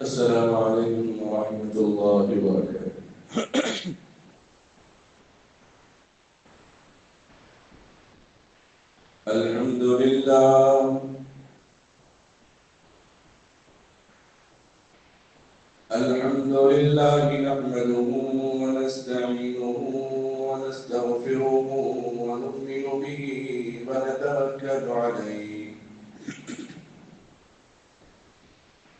السلام عليكم ورحمة الله وبركاته. الحمد لله نحمده ونستعينه ونستغفره ونؤمن به ونتوكل عليه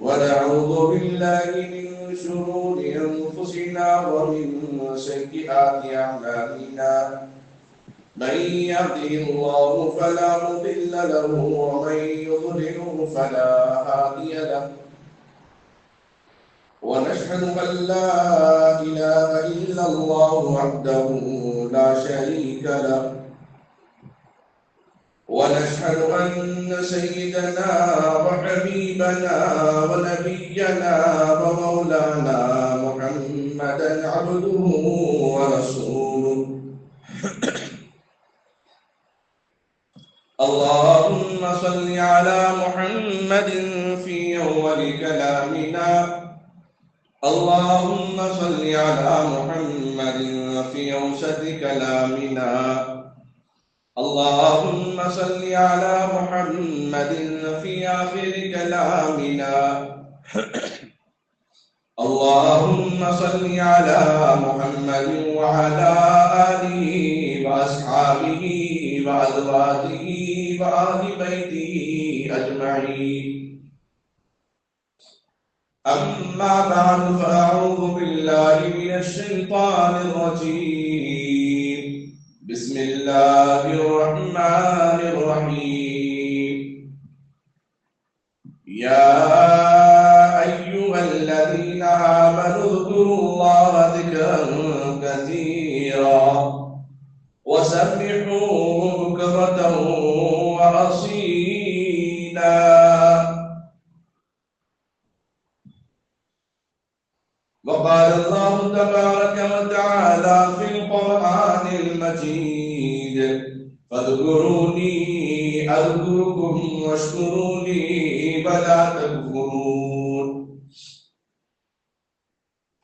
ونعوذ بالله من شرور أنفسنا ومن سيئات أعمالنا من يهده الله فلا مضل له ومن يضلله فلا هادي له ونشهد أن لا إله إلا الله وحده لا شريك له ونشهد أن سيدنا وحبيبنا ونبينا ومولانا محمدا عبده ورسوله اللهم صل على محمد في أول كلامنا اللهم صل على محمد في أوسط كلامنا اللهم صل على محمد في آخر كلامنا اللهم صل على محمد وعلى آله وأصحابه وأزواجه وأهل بيته أجمعين أما بعد فأعوذ بالله من الشيطان الرجيم بسم الله الرحمن الرحيم يا أيها الذين آمنوا اذكروا الله ذكرا كثيرا وسبحوه بكرة وأصيلا وقال الله تبارك وتعالى في القرآن المجيد فاذكروني أذكركم واشكروا لي ولا تكفرون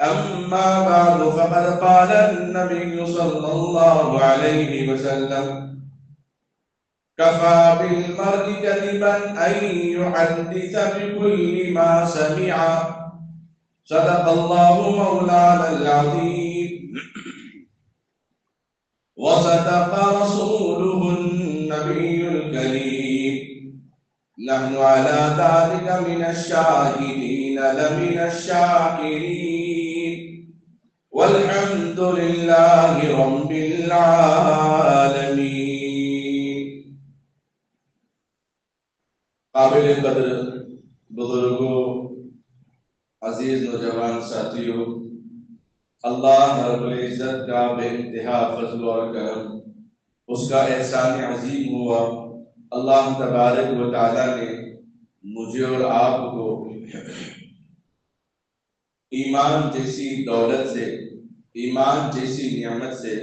أما بعد فقد قال النبي صلى الله عليه وسلم كفى بالمرء كذبا أن يحدث بكل ما سمع صدق الله مولانا العظيم وصدق رسوله النبي الكريم نحن على ذلك من الشاهدين لمن الشاكرين والحمد لله رب العالمين. قابل قدر بزرگوں، عزیز نوجوان ساتھیوں، اللہ رب العزت کا بے انتہا فضل اور کرم، اس کا احسان عظیم ہوا. اللہ تبارک و تعالی نے مجھے اور آپ کو ایمان جیسی دولت سے، ایمان جیسی نعمت سے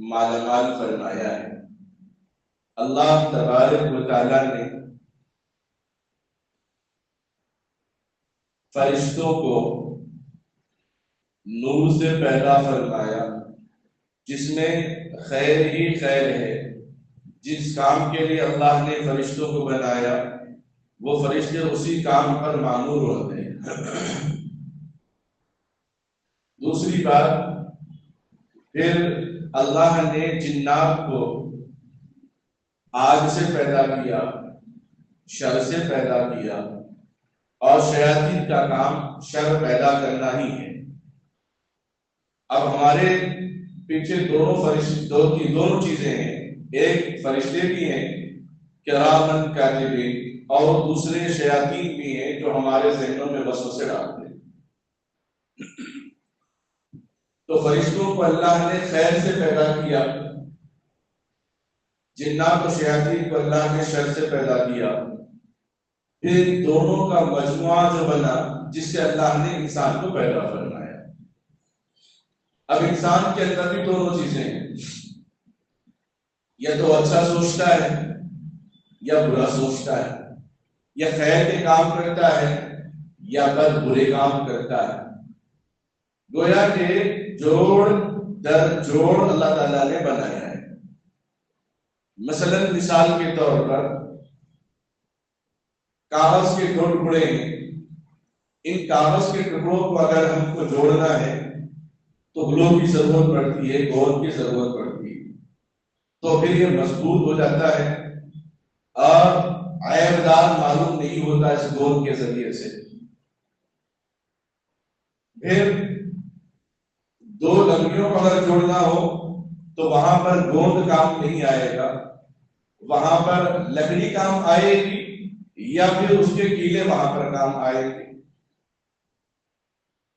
مالا مال فرمایا ہے. اللہ تبارک و تعالی نے فرشتوں کو نور سے پیدا فرمایا، جس میں خیر ہی خیر ہے. جس کام کے لیے اللہ نے فرشتوں کو بنایا وہ فرشتے اسی کام پر مامور ہوتے ہیں. دوسری بات، پھر اللہ نے جنات کو آگ سے پیدا کیا، شر سے پیدا کیا، اور شیاطین کا کام شر پیدا کرنا ہی ہے. اب ہمارے پیچھے دونوں چیزیں ہیں. ایک فرشتے بھی ہیں کرامن کاتبین، اور دوسرے شیاطین بھی ہیں جو ہمارے ذہنوں میں وسوسے ڈالتے ہیں. تو فرشتوں کو اللہ نے خیر سے پیدا کیا، جنات و شیاطین کو اللہ نے شر سے پیدا کیا. پھر دونوں کا مجموعہ جو بنا جس سے اللہ نے انسان کو پیدا فرمایا. اب انسان کے اندر بھی دونوں چیزیں ہیں، یا تو اچھا سوچتا ہے یا برا سوچتا ہے، یا خیر کے کام کرتا ہے یا بد برے کام کرتا ہے. گویا کہ جوڑ در جوڑ اللہ تعالیٰ نے بنایا ہے. مثلا مثال کے طور پر کاغذ کے دو ٹکڑے ہیں. ان کاغذ کے ٹکڑوں کو اگر ہم کو جوڑنا ہے تو گلو کی ضرورت پڑتی ہے، گوند کی ضرورت پڑتی ہے، تو پھر یہ مضبوط ہو جاتا ہے اور عیبدار معلوم نہیں ہوتا اس گوند کے ذریعے سے. پھر دو لکڑیوں کو اگر جوڑنا ہو تو وہاں پر گوند کام نہیں آئے گا، وہاں پر لکڑی کام آئے گی یا پھر اس کے کیلے وہاں پر کام آئے گی.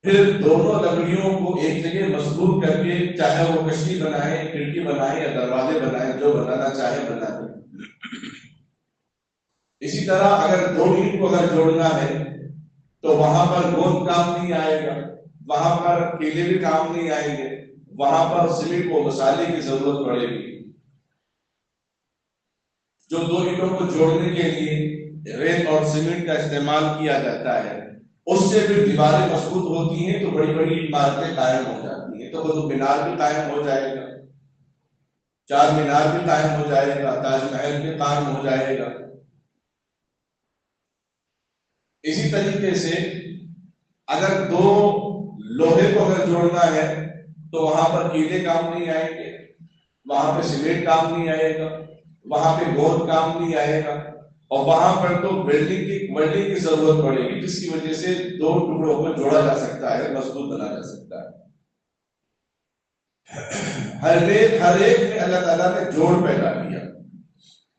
پھر دونوں لکڑیوں کو ایک جگہ مضبوط کر کے چاہے وہ کشتی بنائے، کھڑکی بنائے یا دروازے بنائے، جو بنانا چاہے بنا دے. اسی طرح اگر دو اینٹ کو اگر جوڑنا ہے تو وہاں پر گوند کام نہیں آئے گا، وہاں پر کیلے بھی کام نہیں آئیں گے، وہاں پر سیمنٹ کو مسالے کی ضرورت پڑے گی. جو دو اینٹوں کو جوڑنے کے لیے ریت اور سیمنٹ کا استعمال کیا جاتا ہے، اس سے پھر دیواریں مضبوط ہوتی ہیں تو بڑی بڑی عمارتیں قائم ہو جاتی ہیں. تو قطب مینار بھی قائم ہو جائے گا، چار مینار بھی قائم ہو جائے گا، تاج محل بھی قائم ہو جائے گا. اسی طریقے سے اگر دو لوہے کو اگر جوڑنا ہے تو وہاں پر کیلے کام نہیں آئیں گے، وہاں پہ سیمنٹ کام نہیں آئے گا، وہاں پہ گوند کام نہیں آئے گا، اور وہاں پر تو ویلڈنگ کی ضرورت پڑے گی، جس کی وجہ سے دو ٹکڑوں کو جوڑا جا سکتا ہے، مضبوط بنا جا سکتا ہے. ہر ایک میں اللہ تعالیٰ نے جوڑ پیدا کیا،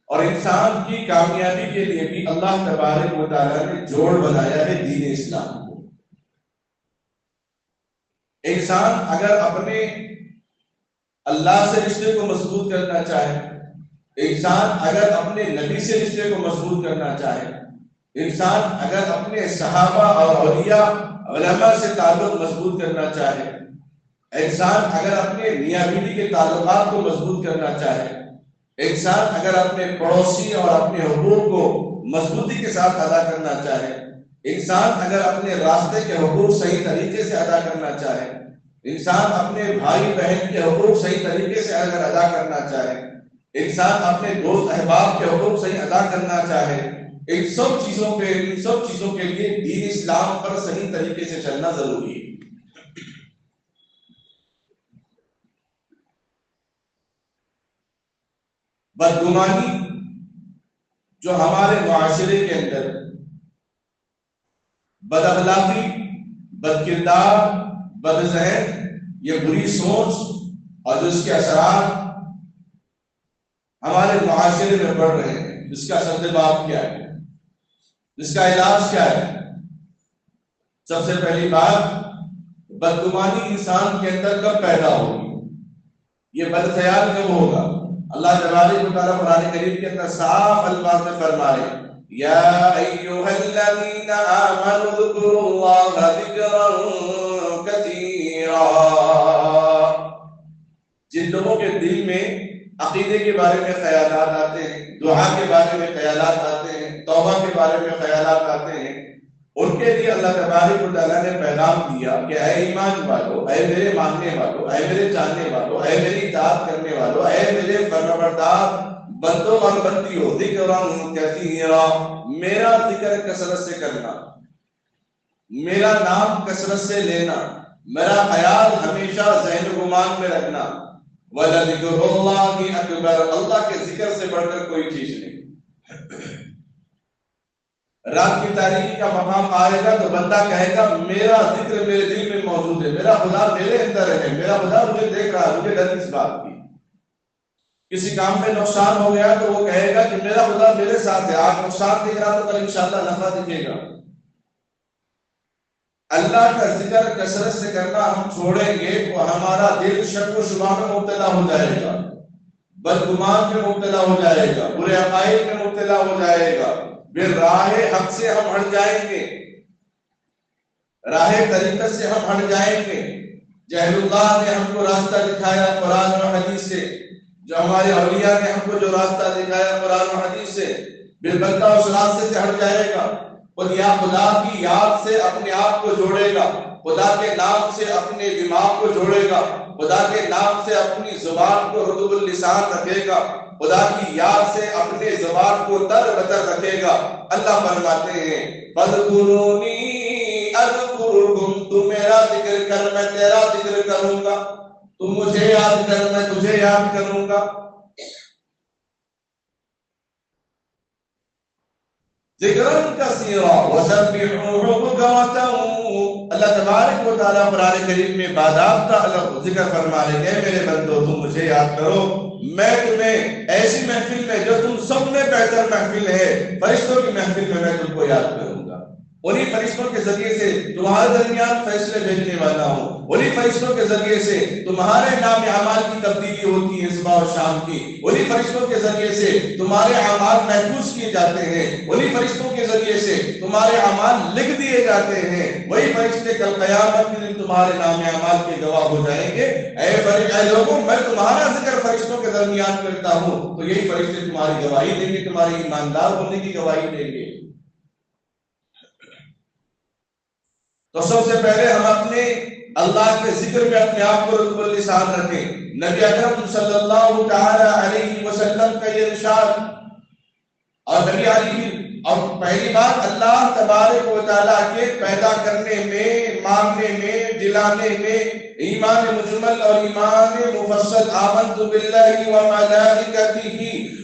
اور انسان کی کامیابی کے لیے بھی اللہ تبارک و تعالیٰ نے جوڑ بنایا ہے دین اسلام کو. انسان اگر اپنے اللہ سے رشتے کو مضبوط کرنا چاہے، انسان اگر اپنے نبی سے رشتے کو مضبوط کرنا چاہے، انسان اگر اپنے صحابہ اور اولیاء علماء سے تعلق مضبوط کرنا چاہے، انسان اگر اپنے میاں بیوی کے تعلقات کو مضبوط کرنا چاہے، انسان اگر اپنے پڑوسی اور اپنے حقوق کو مضبوطی کے ساتھ ادا کرنا چاہے، انسان اگر اپنے راستے کے حقوق صحیح طریقے سے ادا کرنا چاہے، انسان اپنے بھائی بہن کے حقوق صحیح طریقے سے اگر ادا کرنا چاہے، انسان اپنے دوست احباب کے حقوق صحیح ادا کرنا چاہے، ان سب چیزوں کے لیے دین اسلام پر صحیح طریقے سے چلنا ضروری ہے. بدگمانی جو ہمارے معاشرے کے اندر بد اخلاقی، بد کردار، بد ذہن، یہ بری سوچ اور جو اس کے اثرات ہمارے معاشرے میں بڑھ رہے ہیں، اس کا سبب کیا ہے، اس کا علاج کیا ہے؟ سب سے پہلی بات، بدگمانی انسان کے اندر کب پیدا ہوگی؟ یہ بد خیال کب ہوگا؟ اللہ تبارک و تعالیٰ قرآن کریم کے اندر صاف الفاظ میں فرمائے، یا ایھا الذین آمنوا اذکروا اللہ ذکرا کثیرا. جن لوگوں کے دل میں عقیدے کے بارے میں خیالات آتے ہیں، دعا کے بارے میں خیالات آتے ہیں، توبہ کے بارے میں خیالات آتے ہیں، ان کے لیے اللہ تبارک و تعالیٰ نے پیغام دیا کہ اے ایمان والو، اے میرے ماننے والو، اے میرے جاننے والو، اے میری اطاعت کرنے والو، اے میرے فرمانبردار بندوں اور بندیوں، ذکرا کثیرا، میرا ذکر کثرت سے کرنا، میرا نام کثرت سے لینا، میرا خیال ہمیشہ ذہن و گمان میں رکھنا. وَلَذِكْرُ اللَّهِ أَكْبَرُ، اللہ کے ذکر سے بڑھ کر کوئی چیز نہیں. رات کی تاریکی کا مقام آئے گا تو بندہ کہے گا میرا ذکر میرے دل میں موجود ہے، میرا خدا میرے اندر ہے، میرا خدا مجھے دیکھ رہا ہے، مجھے ڈر کس بات کی. کسی کام میں نقصان ہو گیا تو وہ کہے گا کہ میرا خدا میرے ساتھ ہے، آج نقصان دکھ رہا تو کل انشاءاللہ نفع دکھے گا. اللہ کا ذکر کثرت سے کرنا ہم چھوڑیں گے تو ہمارا دل شک و شبہ میں مبتلا ہو جائے گا، بدگمان میں مبتلا ہو جائے گا، برے عقائد میں مبتلا ہو جائے گا، پھر راہ حق سے ہم ہٹ جائیں گے، راہ طریقت سے ہم ہٹ جائیں گے. جہل اللہ نے ہم کو راستہ دکھایا قرآن و حدیث سے، جو ہمارے اولیاء نے ہم کو جو راستہ دکھایا قرآن و حدیث سے، پھر بندہ اس راستے سے ہٹ جائے گا. خدا کی یاد سے اپنے آپ کو جوڑے گا، خدا کے نام سے اپنے دماغ کو جوڑے گا، خدا کے نام سے اپنی زبان کو رطب اللسان رکھے گا، خدا کی یاد سے اپنے زبان کو تر بتر رکھے گا۔ اللہ فرماتے ہیں فَاذْكُرُونِي أَذْكُرْكُمْ، تم میرا ذکر کر میں تیرا ذکر کروں گا، تم مجھے یاد کر میں تجھے یاد کروں گا۔ ذکرن کثیرا وسبحوہ بکرۃ، اللہ تبارک و تعالیٰ قرآن کریم میں باضابطہ ذکر فرما رہے ہیں میرے بندو تم مجھے یاد کرو، میں تمہیں ایسی محفل میں جو تم سب میں بہتر محفل ہے فرشتوں کی محفل میں تم کو یاد کروں گا، انہی فرشتوں کے ذریعے سے تمہارے درمیان فیصلے بھیجنے والا ہوں، انہی فرشتوں کے ذریعے سے تمہارے نام اعمال کی تبدیلی ہوتی ہے صبح و شام کی، انہی فرشتوں کے ذریعے سے تمہارے اعمال محفوظ کیے جاتے ہیں، انہی فرشتوں کے ذریعے سے تمہارے اعمال لکھ دیے جاتے ہیں، وہی فرشتے کل قیامت کے دن تمہارے نام اعمال کے گواہ ہو جائیں گے۔ اے لوگوں میں تمہارا ذکر فرشتوں کے درمیان کرتا ہوں تو یہی فرشتے تمہاری گواہی دیں گے، تمہاری ایماندار ہونے کی گواہی دیں گے۔ تو سب سے پہلے ہم اپنے اللہ کے ذکر میں اپنے آپ کو رطب اللسان رکھیں۔ نبی اکرم صلی اللہ تعالی علیہ وسلم کا یہ ارشاد، اور نبی علیہ اور پہلی بات اللہ تبارک و تعالیٰ کے پیدا کرنے میں، مانگنے میں، دلانے میں ایمان مجمل اور ایمان مفصل، آمنت باللہ وملائکتہ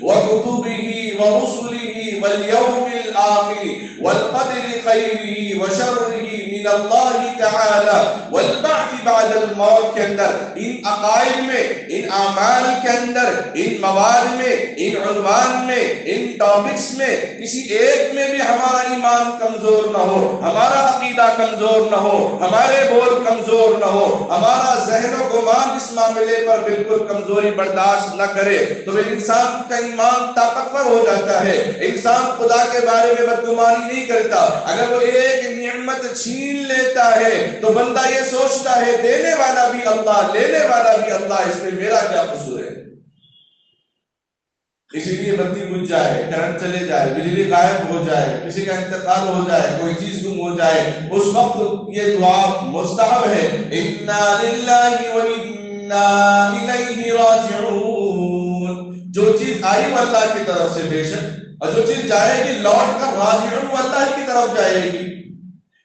وکتبہ ورسلہ والیوم الآخر والقدر خیرہ وشرہ من اللہ تعالی والبعث بعد الموت کے اندر، ان عقائد میں، ان اعمال کے اندر، ان مواد میں، ان عنوان میں، ان ٹاپکس میں کسی ایک میں بھی ہمارا ایمان کمزور نہ ہو، ہمارا عقیدہ کمزور نہ ہو، ہمارے بول کمزور نہ ہو، ہمارا ذہن و گمان اس معاملے پر بالکل کمزوری برداشت نہ کرے تو انسان کا ایمان طاقتور ہو جاتا ہے۔ انسان خدا کے بارے میں بدگمانی نہیں کرتا، اگر وہ ایک نعمت چھین لیتا ہے تو بندہ یہ سوچتا ہے دینے والا بھی اللہ، لینے والا بھی اللہ، اس میں میرا کیا قصور ہے؟ اسی لیے بتی بجھ جائے، کرنٹ چلے جائے، بجلی غائب ہو جائے، کسی کا انتقال ہو جائے، کوئی چیز گم ہو جائے، اس وقت یہ دعا مستحب ہے، انا للہ و انا الیہ راجعون۔ جو چیز آئی وہ اللہ کی طرف سے بے شک، اور جو چیز جائے گی لوٹ کر راجعون وہ اللہ کی طرف جائے گی۔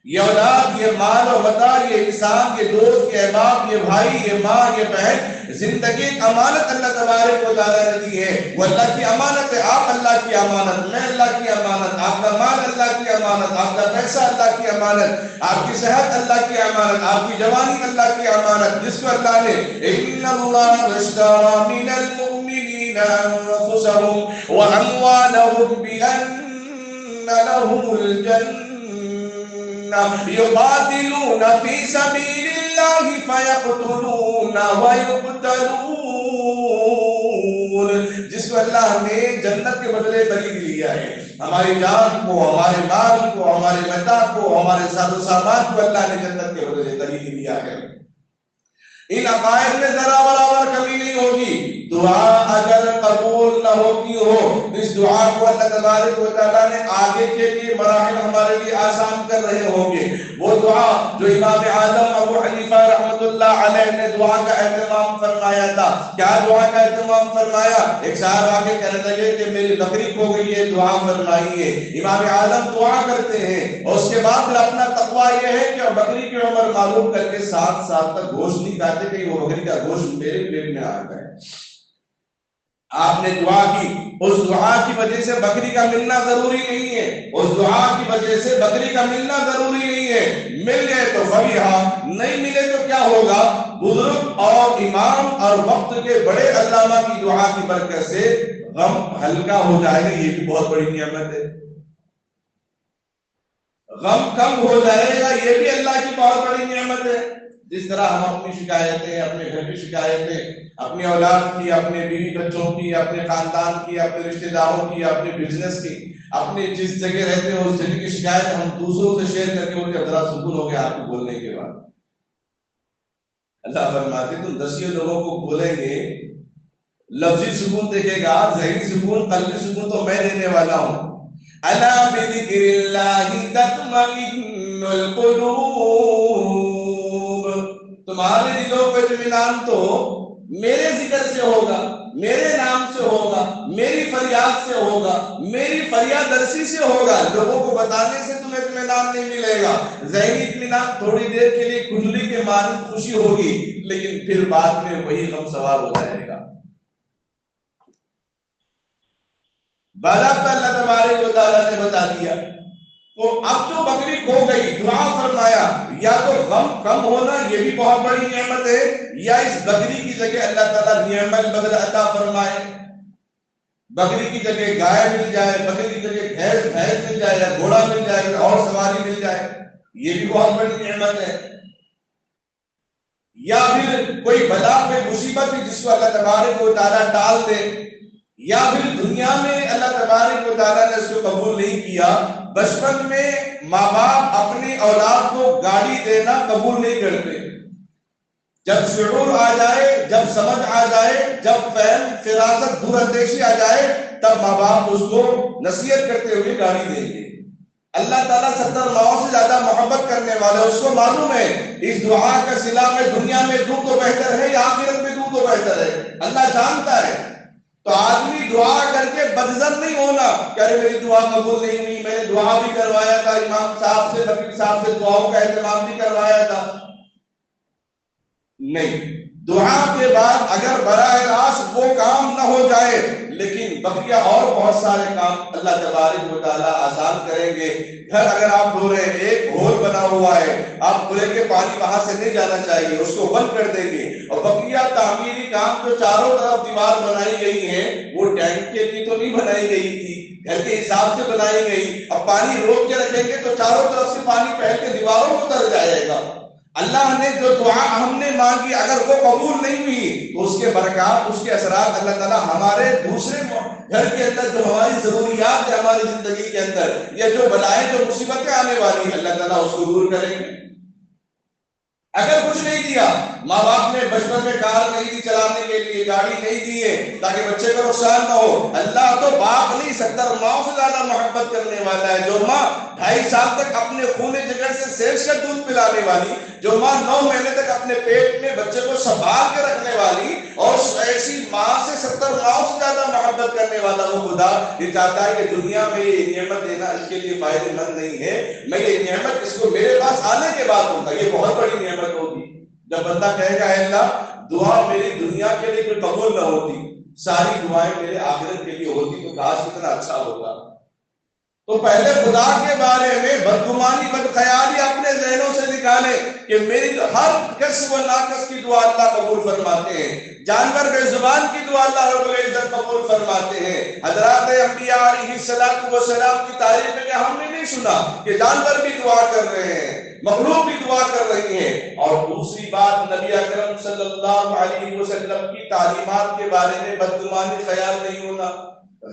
یہ اولاد، یہ مال و متاع، یہ انسان، یہ دوست، یہ احباب، یہ بھائی، یہ ماں، یہ بہن، زندگی ایک امانت اللہ تبارک و تعالیٰ نے دی ہے، وہ اللہ کی امانت ہے۔ آپ اللہ کی امانت، میں اللہ کی امانت، آپ کا مال اللہ کی امانت، آپ کا پیسہ اللہ کی امانت، آپ کی صحت اللہ کی امانت، آپ کی جوانی اللہ کی امانت، جس کو اللہ نے ان اللہ اشتری من المؤمنین انفسهم واموالهم بان لهم الجنہ يقاتلون في سبيل الله فيقتلون ويقتلون، جس کو اللہ نے جنت کے بدلے خرید لیا ہے۔ ہماری جان کو، ہمارے مال کو، ہمارے متاع کو، ہمارے ساز و سامان کو اللہ نے جنت کے بدلے خرید لیا ہے۔ ان عقائد میں ذرا برابر کمی نہیں ہوگی۔ دعا اگر قبول نہ ہوتی ہو تو اس دعا کو اللہ تبارک و تعالیٰ نے آگے کے لیے مراحل ہمارے لیے آسان کر رہے ہوں گے۔ وہ دعا جو امام اعظم ابو حنیفہ رحمۃ اللہ علیہ نے دعا کا اہتمام فرمایا تھا، کیا دعا کا اہتمام فرمایا؟ ایک صاحب آگے کہنے لگے کہ میری بکری کھو گئی ہے، دعا فرمائیے۔ امام اعظم دعا کرتے ہیں اور اس کے بعد پھر اپنا تقویٰ یہ ہے کہ بکری کی عمر معلوم کر کے 7 سال تک گوشت نہیں کھاتے کہ وہ بکری کا گوشت میرے پیٹ میں آ جائے۔ آپ نے دعا کی، اس دعا کی وجہ سے بکری کا ملنا ضروری نہیں ہے، اس دعا کی وجہ سے بکری کا ملنا ضروری نہیں ہے۔ مل گئے تو فبیہا، نہیں ملے تو کیا ہوگا؟ بزرگ اور امام اور وقت کے بڑے علامہ کی دعا کی برکت سے غم ہلکا ہو جائے گا، یہ بھی بہت بڑی نعمت ہے۔ غم کم ہو جائے گا، یہ بھی اللہ کی بہت بڑی نعمت ہے۔ جس طرح ہم اپنی شکایتیں، اپنے گھر کی شکایتیں، اپنی اولاد کی، اپنے بیوی بچوں کی، اپنے خاندان کی، اپنے رشتہ داروں کی، اپنے بزنس کی، اپنے جس جگہ رہتے ہیں اس جگہ کی شکایت ہم دوسروں سے شیئر کر کے ان کے ذرا سکون ہو گیا آپ کو بولنے کے بعد۔ اللہ فرماتے تم 10 لوگوں کو بولیں گے، لفظی سکون دیکھے گا، ذہنی سکون، قلبی سکون تو میں دینے والا ہوں، الا بذکر اللہ تطمئن القلوب، تمہارے دلوں پہ اطمینان تو میرے ذکر سے ہوگا، میرے نام سے ہوگا، میری فریاد سے ہوگا، میری فریاد رسی سے ہوگا. لوگوں کو بتانے سے تمہیں اطمینان نہیں ملے گا. ذہنی اطمینان تھوڑی دیر کے لیے کھجلی کے مانند خوشی ہوگی، لیکن پھر بعد میں وہی غم سوار ہو جائے گا. باضابطہ اللہ تبارک و تعالیٰ نے بتا دیا. تو اب جو بکری کھو گئی، دعا فرمایا یا تو غم کم ہونا یہ بھی بہت بڑی نعمت ہے، یا اس بکری کی جگہ اللہ تعالیٰ نعمت بدل عطا فرمائے. بکری کی جگہ گائے مل جائے، بکری کی جگہ بھینس مل جائے، یا گھوڑا مل جائے، اور سواری مل جائے، یہ بھی بہت بڑی نعمت ہے. یا پھر کوئی بلا، کوئی مصیبت ہے جس کو اللہ تبارک و تعالیٰ ٹال دے، یا پھر دنیا میں اللہ تبارک و تعالیٰ نے اس کو قبول نہیں کیا. بچپن میں ماں باپ اپنی اولاد کو گاڑی دینا قبول نہیں کرتے. جب شعور آ جائے، جب سمجھ آ جائے، جب فہم، فراست، دور اندیشی آ جائے، تب ماں باپ اس کو نصیحت کرتے ہوئے گاڑی دیں گے. اللہ تعالیٰ 70 ماؤں سے زیادہ محبت کرنے والا، اس کو معلوم ہے اس دعا کا صلہ میں دنیا میں دوں تو بہتر ہے یا آخرت میں دوں تو بہتر ہے. اللہ جانتا ہے. تو آدمی دعا کر کے بدظن نہیں ہونا کہ ارے میری دعا قبول نہیں ہوئی، میں نے دعا بھی کروایا تھا، امام صاحب سے، خطیب صاحب سے دعاؤں کا اہتمام بھی کروایا تھا. نہیں، دعا کے بعد اگر براہ راست وہ کام نہ ہو جائے، لیکن بقیہ اور بہت سارے کام اللہ تبارک و تعالیٰ آسان کریں گے. گھر اگر آپ دھو رہے ہیں، ایک ہول بنا ہوا ہے، آپ کھلے کے پانی وہاں سے نہیں جانا چاہیے، اس کو بند کر دیں گے. اور بقیہ تعمیری کام جو چاروں طرف دیوار بنائی گئی ہے، وہ ٹینک کے لیے تو نہیں بنائی گئی تھی، گھر کے حساب سے بنائی گئی. اب پانی روک کے رکھیں گے تو چاروں طرف سے پانی پھیل کے دیواروں کو اتر جائے گا. اللہ نے جو دعا ہم نے مانگی اگر وہ قبول نہیں ہوئی تو اس کے برکات، اس کے اثرات اللہ تعالیٰ ہمارے دوسرے گھر کے اندر جو ہماری ضروریات ہے ہماری زندگی کے اندر، یا جو بلائیں، جو مصیبتیں آنے والی ہیں، اللہ تعالیٰ اس کو دور کریں گے. اگر کچھ نہیں دیا، ماں باپ نے بچپن میں کار نہیں دی چلانے کے لیے، گاڑی نہیں دی ہے تاکہ بچے کو نقصان نہ ہو، اللہ تو باپ نہیں 70 ماؤں سے زیادہ محبت کرنے والا ہے. جو ماں 2.5 سال تک اپنے خون جگر سے سیرس کا دودھ پلانے والی، جو ماں 9 مہینے تک اپنے پیٹ میں بچے کو سنبھال کے رکھنے والی، اور ایسی ماں سے 70 ماؤں سے زیادہ محبت کرنے والا وہ خدا یہ چاہتا ہے کہ دنیا میں یہ نعمت دینا اس کے لیے فائدہ مند نہیں ہے. میں یہ نعمت اس کو میرے پاس آنے کے بعد ہوگا، یہ بہت بڑی نعمت ہوگی. جب بندہ کہے گا اے اللہ دعا میری دنیا کے لیے کوئی قبول نہ ہوتی، ساری دعائیں میرے آخرت کے لیے ہوتی تو کاش کتنا اچھا ہوگا. تو پہلے خدا کے بارے میں بدگمانی، بدخیالی اپنے ذہنوں سے نکالیں کہ میری ہر کس و ناقص کی دعا اللہ قبول فرماتے ہیں. جانور بے زبان کی دعا اللہ رب العزت قبول فرماتے ہیں. حضرات انبیاء علیہ السلام کی تاریخ میں ہم نے نہیں سنا کہ جانور بھی دعا کر رہے ہیں، مخلوق بھی دعا کر رہی ہیں. اور دوسری بات، نبی اکرم صلی اللہ علیہ وسلم کی تعلیمات کے بارے میں بدگمانی خیال نہیں ہونا.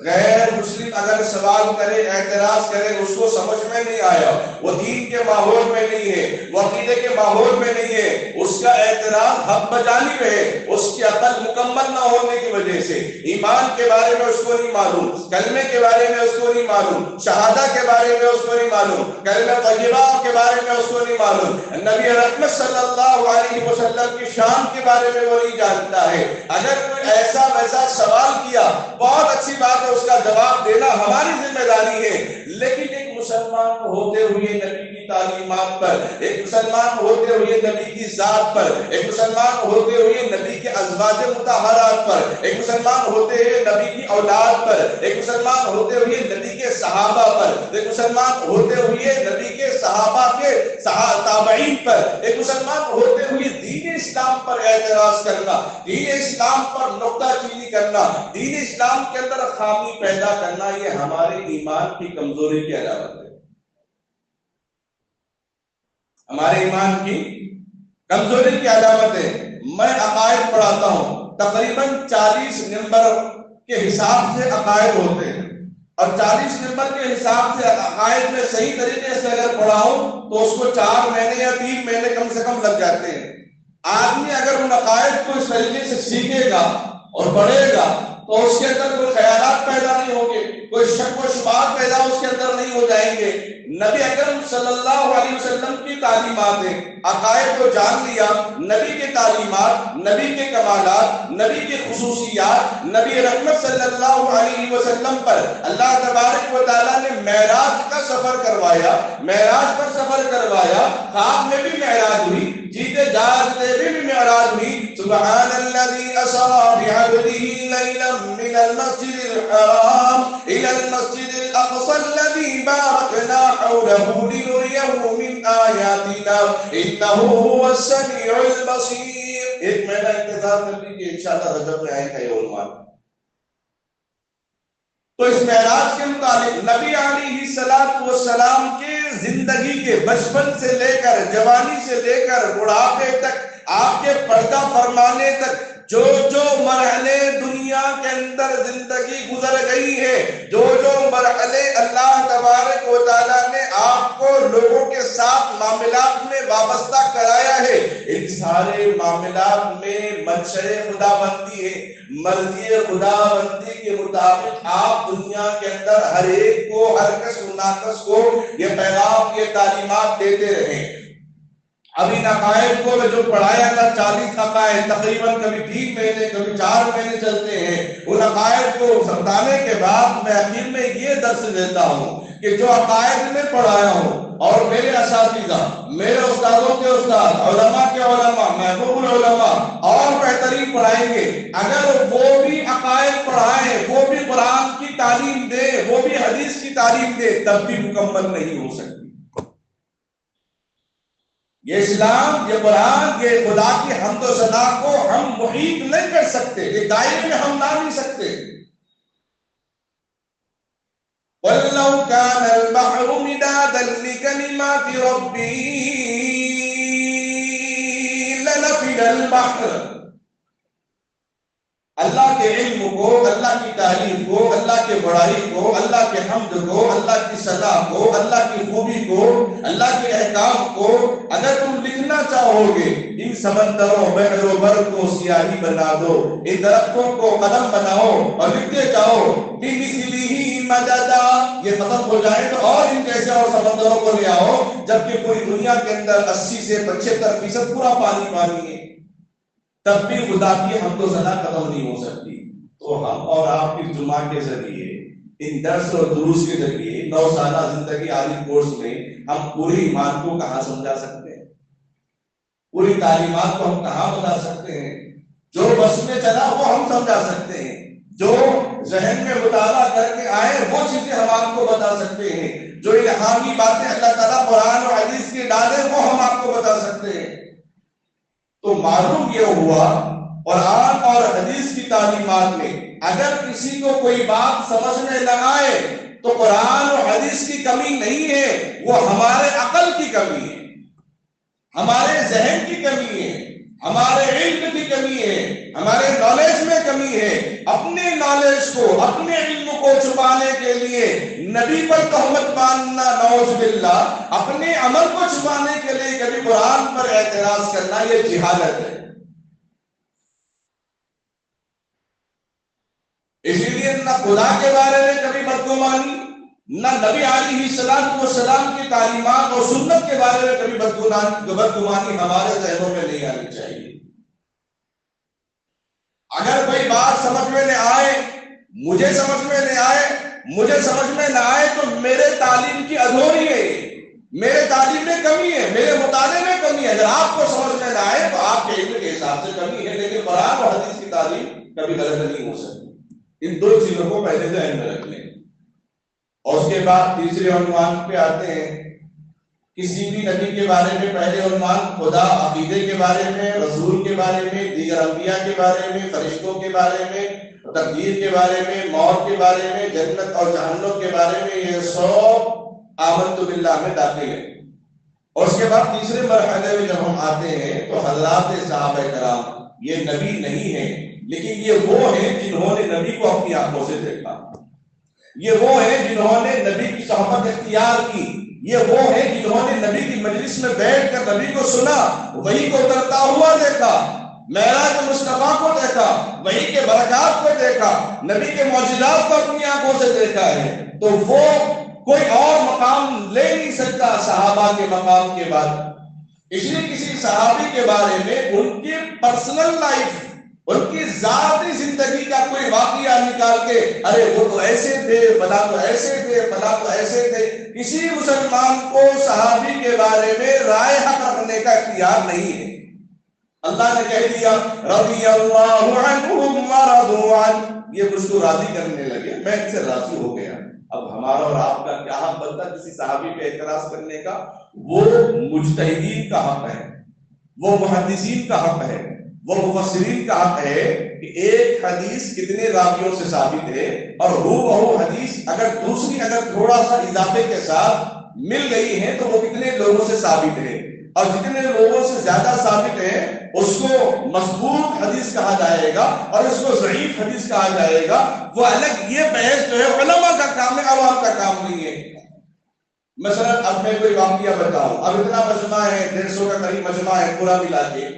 غیر مسلم اگر سوال کرے، اعتراض کرے، اس کو سمجھ میں نہیں آیا، وہ دین کے ماحول میں نہیں ہے، وہ عقیدے کے ماحول میں نہیں ہے، اس کا اعتراض حق بجانب ہے، اس کی عقل مکمل نہ ہونے کی وجہ سے، ایمان کے بارے میں اس کو نہیں معلوم، کلمے کے بارے میں اس کو نہیں معلوم، شہادہ کے بارے میں اس کو نہیں معلوم، کلمہ طیبہ کے بارے میں اس کو نہیں معلوم، نبی رحمت صلی اللہ علیہ وسلم کی شان کے بارے میں وہ نہیں جانتا ہے. اگر کوئی ایسا ویسا سوال کیا، بہت اچھی بات ہے، اس کا جواب دینا ہماری ذمہ داری ہے. لیکن ایک مسلمان ہوتے ہوئے نبی کی تعلیمات پر، ایک مسلمان ہوتے ہوئے نبی کی ذات پر، ایک مسلمان ہوتے ہوئے نبی کے ازواج مطہرات پر، ایک مسلمان ہوتے ہوئے نبی کی اولاد پر، ایک مسلمان ہوتے ہوئے نبی کے صحابہ پر، ایک مسلمان ہوتے ہوئے نبی کے صحابہ کے تابعین پر، ایک مسلمان ہوتے ہوئے دین اسلام پر اعتراض کرنا، دین اسلام پر نکتہ چینی کرنا، دین اسلام کے اندر خامی پیدا کرنا، یہ ہمارے ایمان کی کمزوری کی علامت ہے. ہمارے ایمان کی کمزوری کی علامت ہے. میں عقائد پڑھاتا ہوں، تقریباً 40 نمبر کے حساب سے عقائد ہوتے ہیں، اور 40 نمبر کے حساب سے عقائد میں صحیح طریقے سے اگر پڑھاؤں تو اس کو 4 مہینے یا 3 مہینے کم سے کم لگ جاتے ہیں. آدمی اگر ان عقائد کو اس طریقے سے سیکھے گا اور پڑھے گا تو اس کے اندر کوئی خیالات پیدا نہیں ہوں گے، کوئی شک و شبہات پیدا اس کے اندر نہیں ہو جائیں گے۔ نبی اکرم صلی اللہ علیہ وسلم کی تعلیمات ہیں، عقائد کو جان لیا، نبی کے تعلیمات، نبی کے کمالات، نبی کے خصوصیات، نبی رحمت صلی اللہ علیہ وسلم پر اللہ تبارک و تعالیٰ نے معراج کا سفر کروایا، معراج پر سفر کروایا، خواب میں بھی معراج ہوئی، جیتے جاگتے بھی معراج ہوئی۔ سبحان الذی اسری بعبدہ لیلا من المسجد الحرام الی المسجد الاقصی الذی بارکنا حولہ لنریہ من آیاتنا انہ هو السمیع البصیر۔ ایک مہینہ انتظار کر لیجیے، انشاءاللہ رجب میں آئے گا یہ عنوان۔ تو اس معراج کے متعلق نبی علیہ السلام کے زندگی کے بچپن سے لے کر جوانی سے لے کر بڑھاپے تک، آپ کے پردہ فرمانے تک جو جو مرحلے دنیا کے اندر زندگی گزر گئی ہے، جو جو مرحلے اللہ تبارک و تعالیٰ نے آپ کو لوگوں کے ساتھ معاملات میں وابستہ کرایا ہے، ان سارے معاملات میں منشأ خدا بندی ہے، مرضی خدا بندی کے مطابق آپ دنیا کے اندر ہر ایک کو، ہر کس و ناقص کو یہ پیغام، یہ تعلیمات دیتے رہیں۔ اب ان عقائد کو جو پڑھایا تھا 40 عقائد تقریباً کبھی 3 مہینے کبھی 4 مہینے چلتے ہیں، ان عقائد کو سمجھانے کے بعد میں آخر میں یہ درس دیتا ہوں کہ جو عقائد میں پڑھایا ہوں اور میرے اساتذہ، میرے استادوں کے استاد، علماء کے علماء، محبوب العلماء اور بہترین پڑھائیں گے، اگر وہ بھی عقائد پڑھائیں، وہ بھی قرآن کی تعلیم دے، وہ بھی حدیث کی تعلیم دے، تب بھی مکمل نہیں ہو سکتی۔ یہ اسلام، یہ قرآن، یہ خدا کی حمد و ثنا کو ہم محیط نہیں کر سکتے، یہ دائرے میں ہم لا نہیں سکتے۔ وَلَوْ كَانَ الْبَحْرُ مِدَادًا لِكَلِمَاتِ رَبِّي لَنَفِدَ الْبَحْرُ۔ اللہ کے علم کو، اللہ کی تعلیم کو، اللہ کے بڑائی کو، اللہ کے حمد کو، اللہ کی ثنا کو، اللہ کی خوبی کو، اللہ کے احکام کو اگر تم لکھنا چاہو گے، ان سمندروں، بحر و بر کو سیاہی بنا دو، ان درختوں کو قلم بناؤ اور لکھتے جاؤ، بِمِثْلِهِ مَدَدًا، یہ ختم ہو جائے تو اور ان جیسے اور سمندروں کو لے آؤ، جبکہ پوری دنیا کے اندر 80 سے 75% پورا پانی پانی ہے، تب بھی خدا کی حمد و ثنا ختم نہیں ہو سکتی۔ تو ہم اور آپ کی جمعہ کے ذریعے، ان درس اور دروس کے ذریعے 9 سالہ زندگی عالم کورس میں ہم پوری ایمان کو کہاں سمجھا سکتے ہیں، پوری تعلیمات کو ہم کہاں بتا سکتے ہیں؟ جو بس میں چلا وہ ہم سمجھا سکتے ہیں، جو ذہن میں مطالعہ کر کے آئے وہ چیزیں ہم آپ کو بتا سکتے ہیں، جو الہامی باتیں اللہ تعالیٰ قرآن اور حدیث کے ڈالے وہ ہم آپ کو بتا سکتے ہیں۔ تو معلوم یہ ہوا قرآن اور حدیث کی تعلیمات میں اگر کسی کو کوئی بات سمجھ میں نہ آئے تو قرآن اور حدیث کی کمی نہیں ہے، وہ ہمارے عقل کی کمی ہے، ہمارے ذہن کی کمی ہے، ہمارے علم کی کمی ہے، ہمارے نالج میں کمی ہے۔ اپنے نالج کو، اپنے علم کو چھپانے کے لیے نبی پر تہمت باندھنا، نعوذ باللہ، اپنے عمل کو چھپانے کے لیے کبھی قرآن پر اعتراض کرنا، یہ جہالت ہے۔ اسی لیے نہ خدا کے بارے میں کبھی بدگمانی، نہ نبی علیہ السلام کی تعلیمات اور سنت کے بارے میں کبھی بدگمانی ہمارے ذہنوں میں نہیں آنی چاہیے۔ اگر کوئی بات سمجھ میں نہ آئے، مجھے سمجھ میں نہ آئے تو میرے تعلیم کی ادھوری ہے، میرے تعلیم میں کمی ہے، میرے مطالعے میں کمی ہے۔ اگر آپ کو سمجھ میں نہ آئے تو آپ کے علم کے حساب سے کمی ہے، لیکن قرآن اور حدیث کی تعلیم کبھی غلط نہیں ہو سکتی۔ ان 2 چیزوں کو پہلے ذہن میں رکھ لیں۔ اور اس کے بعد تیسرے عنوان پہ آتے ہیں۔ کسی بھی نبی کے بارے میں پہلے عنوان خدا، عقیدے کے بارے میں، رسول کے بارے میں، دیگر انبیاء کے بارے میں، فرشتوں کے بارے میں، تقدیر کے بارے میں، موت کے بارے میں، جنت اور جہنم کے بارے میں، یہ سب آمنت باللہ میں داخل ہے۔ اور اس کے بعد تیسرے مرحلے میں جب ہم آتے ہیں تو حضرات صحابہ کرام یہ نبی نہیں ہے، لیکن یہ وہ ہیں جنہوں نے نبی کو اپنی آنکھوں سے دیکھا، یہ وہ ہیں جنہوں نے نبی کی صحبت اختیار کی، یہ وہ ہیں جنہوں نے نبی کی مجلس میں بیٹھ کر نبی کو سنا، وحی کو اترتا ہوا دیکھا۔ معراج مصطفیٰ کو دیکھا، وحی کے برکات کو دیکھا، نبی کے معجزات کو اپنی آنکھوں سے دیکھا ہے، تو وہ کوئی اور مقام لے نہیں سکتا صحابہ کے مقام کے بعد۔ اس لیے کسی صحابی کے بارے میں ان کی پرسنل لائف، ان کی ذاتی زندگی کا کوئی واقعہ نکال کے ارے وہ تو ایسے تھے، فلاں تو ایسے تھے، فلاں تو ایسے تھے، کسی مسلمان کو صحابی کے بارے میں رائے حق رکھنے کا اختیار نہیں ہے۔ اللہ نے کہہ دیا رضی اللہ عنہم ورضوا عنہ، یہ مجھ کو راضی کرنے لگے، میں ان سے راضی ہو گیا۔ اب ہمارا اور آپ کا کیا حق بنتا کسی صحابی پہ اعتراض کرنے کا؟ وہ مجتہدین کا حق ہے، وہ محدثین کا حق ہے، وہ مفسرین کا حق ہے کہ ایک حدیث کتنے راویوں سے ثابت ہے، اور ہو بہو حدیث اگر دوسری اگر تھوڑا سا اضافے کے ساتھ مل گئی ہے تو وہ کتنے لوگوں سے ثابت ہے، اور جتنے لوگوں سے زیادہ ثابت ہے اس کو مضبوط حدیث کہا جائے گا اور اس کو ضعیف حدیث کہا جائے گا۔ وہ الگ یہ بحث جو ہے علماء کا کام ہے، عوام کا کام نہیں ہے۔ مثلا اب میں کوئی واقعہ بتاؤں، اب اتنا مجمع ہے، 150 کا قریب مجمع ہے پورا ملا کے،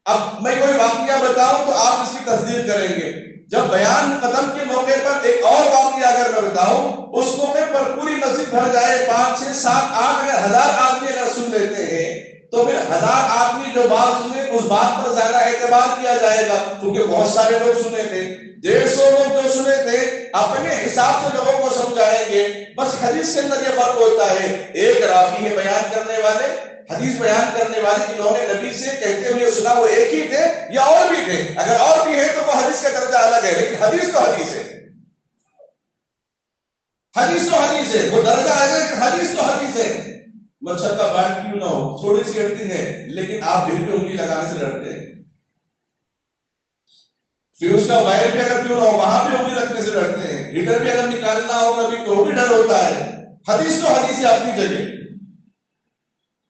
اب میں کوئی واقعہ بتاؤں تو آپ اس کی تصدیق کریں گے۔ جب بیان ختم کے موقع پر ایک اور واقعہ اگر میں بتاؤں، اس موقع پر پوری مسجد بھر جائے، 5 6 7 8 اگر 1000 آدمی اگر سن لیتے ہیں تو پھر 1000 آدمی جو بات سنے اس بات پر زیادہ اعتبار کیا جائے گا، کیونکہ بہت سارے لوگ سنے تھے۔ 150 لوگ جو سنے تھے اپنے حساب سے لوگوں کو سمجھائیں گے۔ بس حدیث کے اندر یہ فرق ہوتا ہے، ایک راوی ہے بیان کرنے والے، حدیث بیان کرنے والے جنہوں نے نبی سے کہتے ہوئے سنا وہ ایک ہی تھے یا اور بھی تھے؟ اگر اور بھی ہیں تو وہ حدیث کا درجہ الگ ہے، لیکن حدیث تو حدیث ہے، حدیث تو حدیث ہے، وہ درجہ ہے کہ حدیث تو حدیث ہے۔ مچھر کا بانٹ کیوں نہ ہو، تھوڑی سی ہٹتی ہے لیکن آپ دل پہ انگلی لگانے سے ڈرتے ہیں، فیوز کا وائر بھی اگر کیوں نہ ہو وہاں بھی انگلی رکھنے سے ڈرتے ہیں، ہیٹر بھی اگر نکالنا ہو کبھی تو بھی ڈر ہوتا ہے۔ حدیث تو حدیث ہے اپنی جگہ۔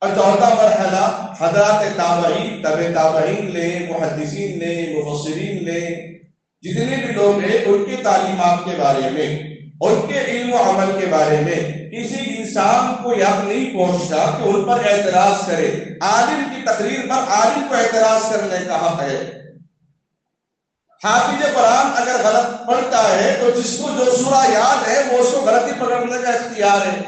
اور چوتھا مرحلہ حضرات تابعین، تبع تابعین لے، محدثین لے، مفسرین لے، جتنے بھی لوگ ہیں ان کی تعلیمات کے بارے میں، ان کے علم و عمل کے بارے میں کسی انسان کو یاد نہیں پہنچتا کہ ان پر اعتراض کرے۔ عالم کی تقریر پر عالم کو اعتراض کرنے کا حق ہے۔ حافظ قرآن اگر غلط پڑھتا ہے تو جس کو جو سورہ یاد ہے وہ اس کو غلطی پکڑنے کا اختیار ہے۔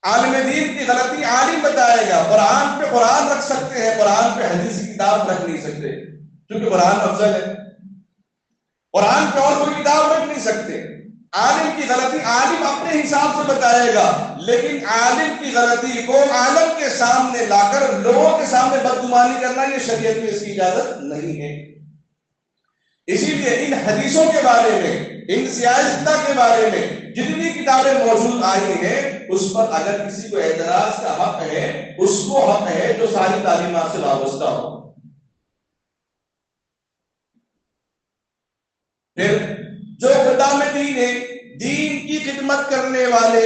عالم دین کی غلطی عالم بتائے گا۔ قرآن پہ قرآن رکھ سکتے ہیں، قرآن پہ حدیث کی کتاب رکھ نہیں سکتے، کیونکہ قرآن افضل ہے۔ قرآن پہ اور کوئی کتاب رکھ نہیں سکتے۔ عالم کی غلطی عالم اپنے حساب سے بتائے گا، لیکن عالم کی غلطی کو عالم کے سامنے لا کر لوگوں کے سامنے بدگمانی کرنا یہ شریعت میں اس کی اجازت نہیں ہے۔ اسی لیے ان حدیثوں کے بارے میں، ان سیاستہ کے بارے میں جتنی کتابیں موجود آئی ہیں اس پر اگر کسی کو اعتراض کا حق ہے، اس کو حق ہے جو ساری تعلیمات سے وابستہ ہو۔ پھر جو خدام دین ہے، دین کی خدمت کرنے والے،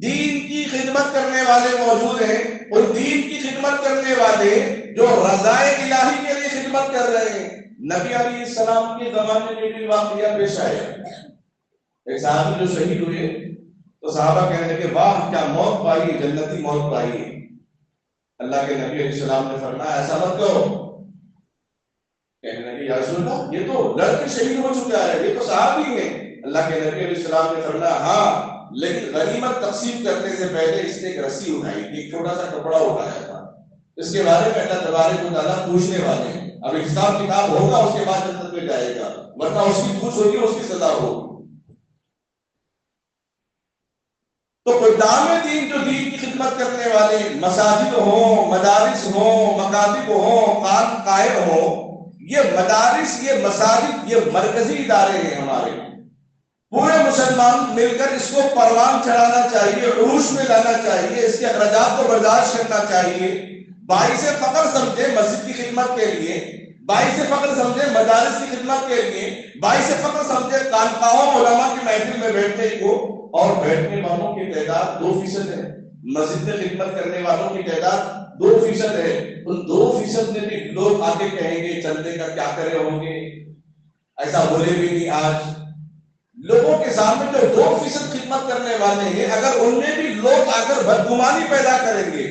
دین کی خدمت کرنے والے موجود ہیں، اور دین کی خدمت کرنے والے جو رضائے الہی کے لیے خدمت کر رہے ہیں۔ نبی علیہ السلام کے زمانے میں بھی واقعہ پیش آیا، ایک صحابی جو شہید ہوئے تو صحابہ کہنے لگے واہ کیا موت پائی، جنتی موت پائی۔ اللہ کے نبی علیہ السلام نے فرمایا ایسا مت کرو۔ کہنے لگے یا رسول اللہ یہ تو لڑ کے شہید ہو چکا ہے، یہ تو صحابی ہے۔ اللہ کے نبی علیہ السلام نے فرمایا ہاں لیکن غنیمت تقسیم کرنے سے پہلے اس نے ایک رسی اٹھائی تھی، ایک چھوٹا سا کپڑا اٹھایا تھا، اس کے بارے میں اللہ تبارک و تعالیٰ پوچھنے والے ہیں۔ اب حساب کتاب ہوگا اس کے بعد جنت میں جائے گا، ورنہ اس کی پوچھ ہوگی، اس کی سزا ہوگی۔ تو خدام دین جو دین کی خدمت کرنے والے مساجد ہوں، مدارس ہوں، مکاتب ہوں، قائم ہوں، یہ مدارس، یہ مساجد، یہ مرکزی ادارے ہیں ہمارے۔ پورے مسلمان مل کر اس کو پروان چڑھانا چاہیے، عروج میں لانا چاہیے، اس کے اخراجات کو برداشت کرنا چاہیے۔ باعث فخر سمجھے مسجد کی خدمت کے لیے، باعث فخر سمجھے مدارس کی خدمت کے لیے، باعث فخر سمجھے خانقاہوں علماء کی محفل میں بیٹھنے کو، اور بیٹھنے والوں کی تعداد 2% ہے، مسجد میں خدمت کرنے والوں کی تعداد 2% ہے۔ ان 2% میں بھی لوگ آگے کہیں گے چندے کا کیا کرے ہوں گے، ایسا بولے بھی نہیں۔ آج لوگوں کے سامنے جو 2% خدمت کرنے والے ہیں، اگر ان میں بھی لوگ آ کر بدگمانی پیدا کریں گے،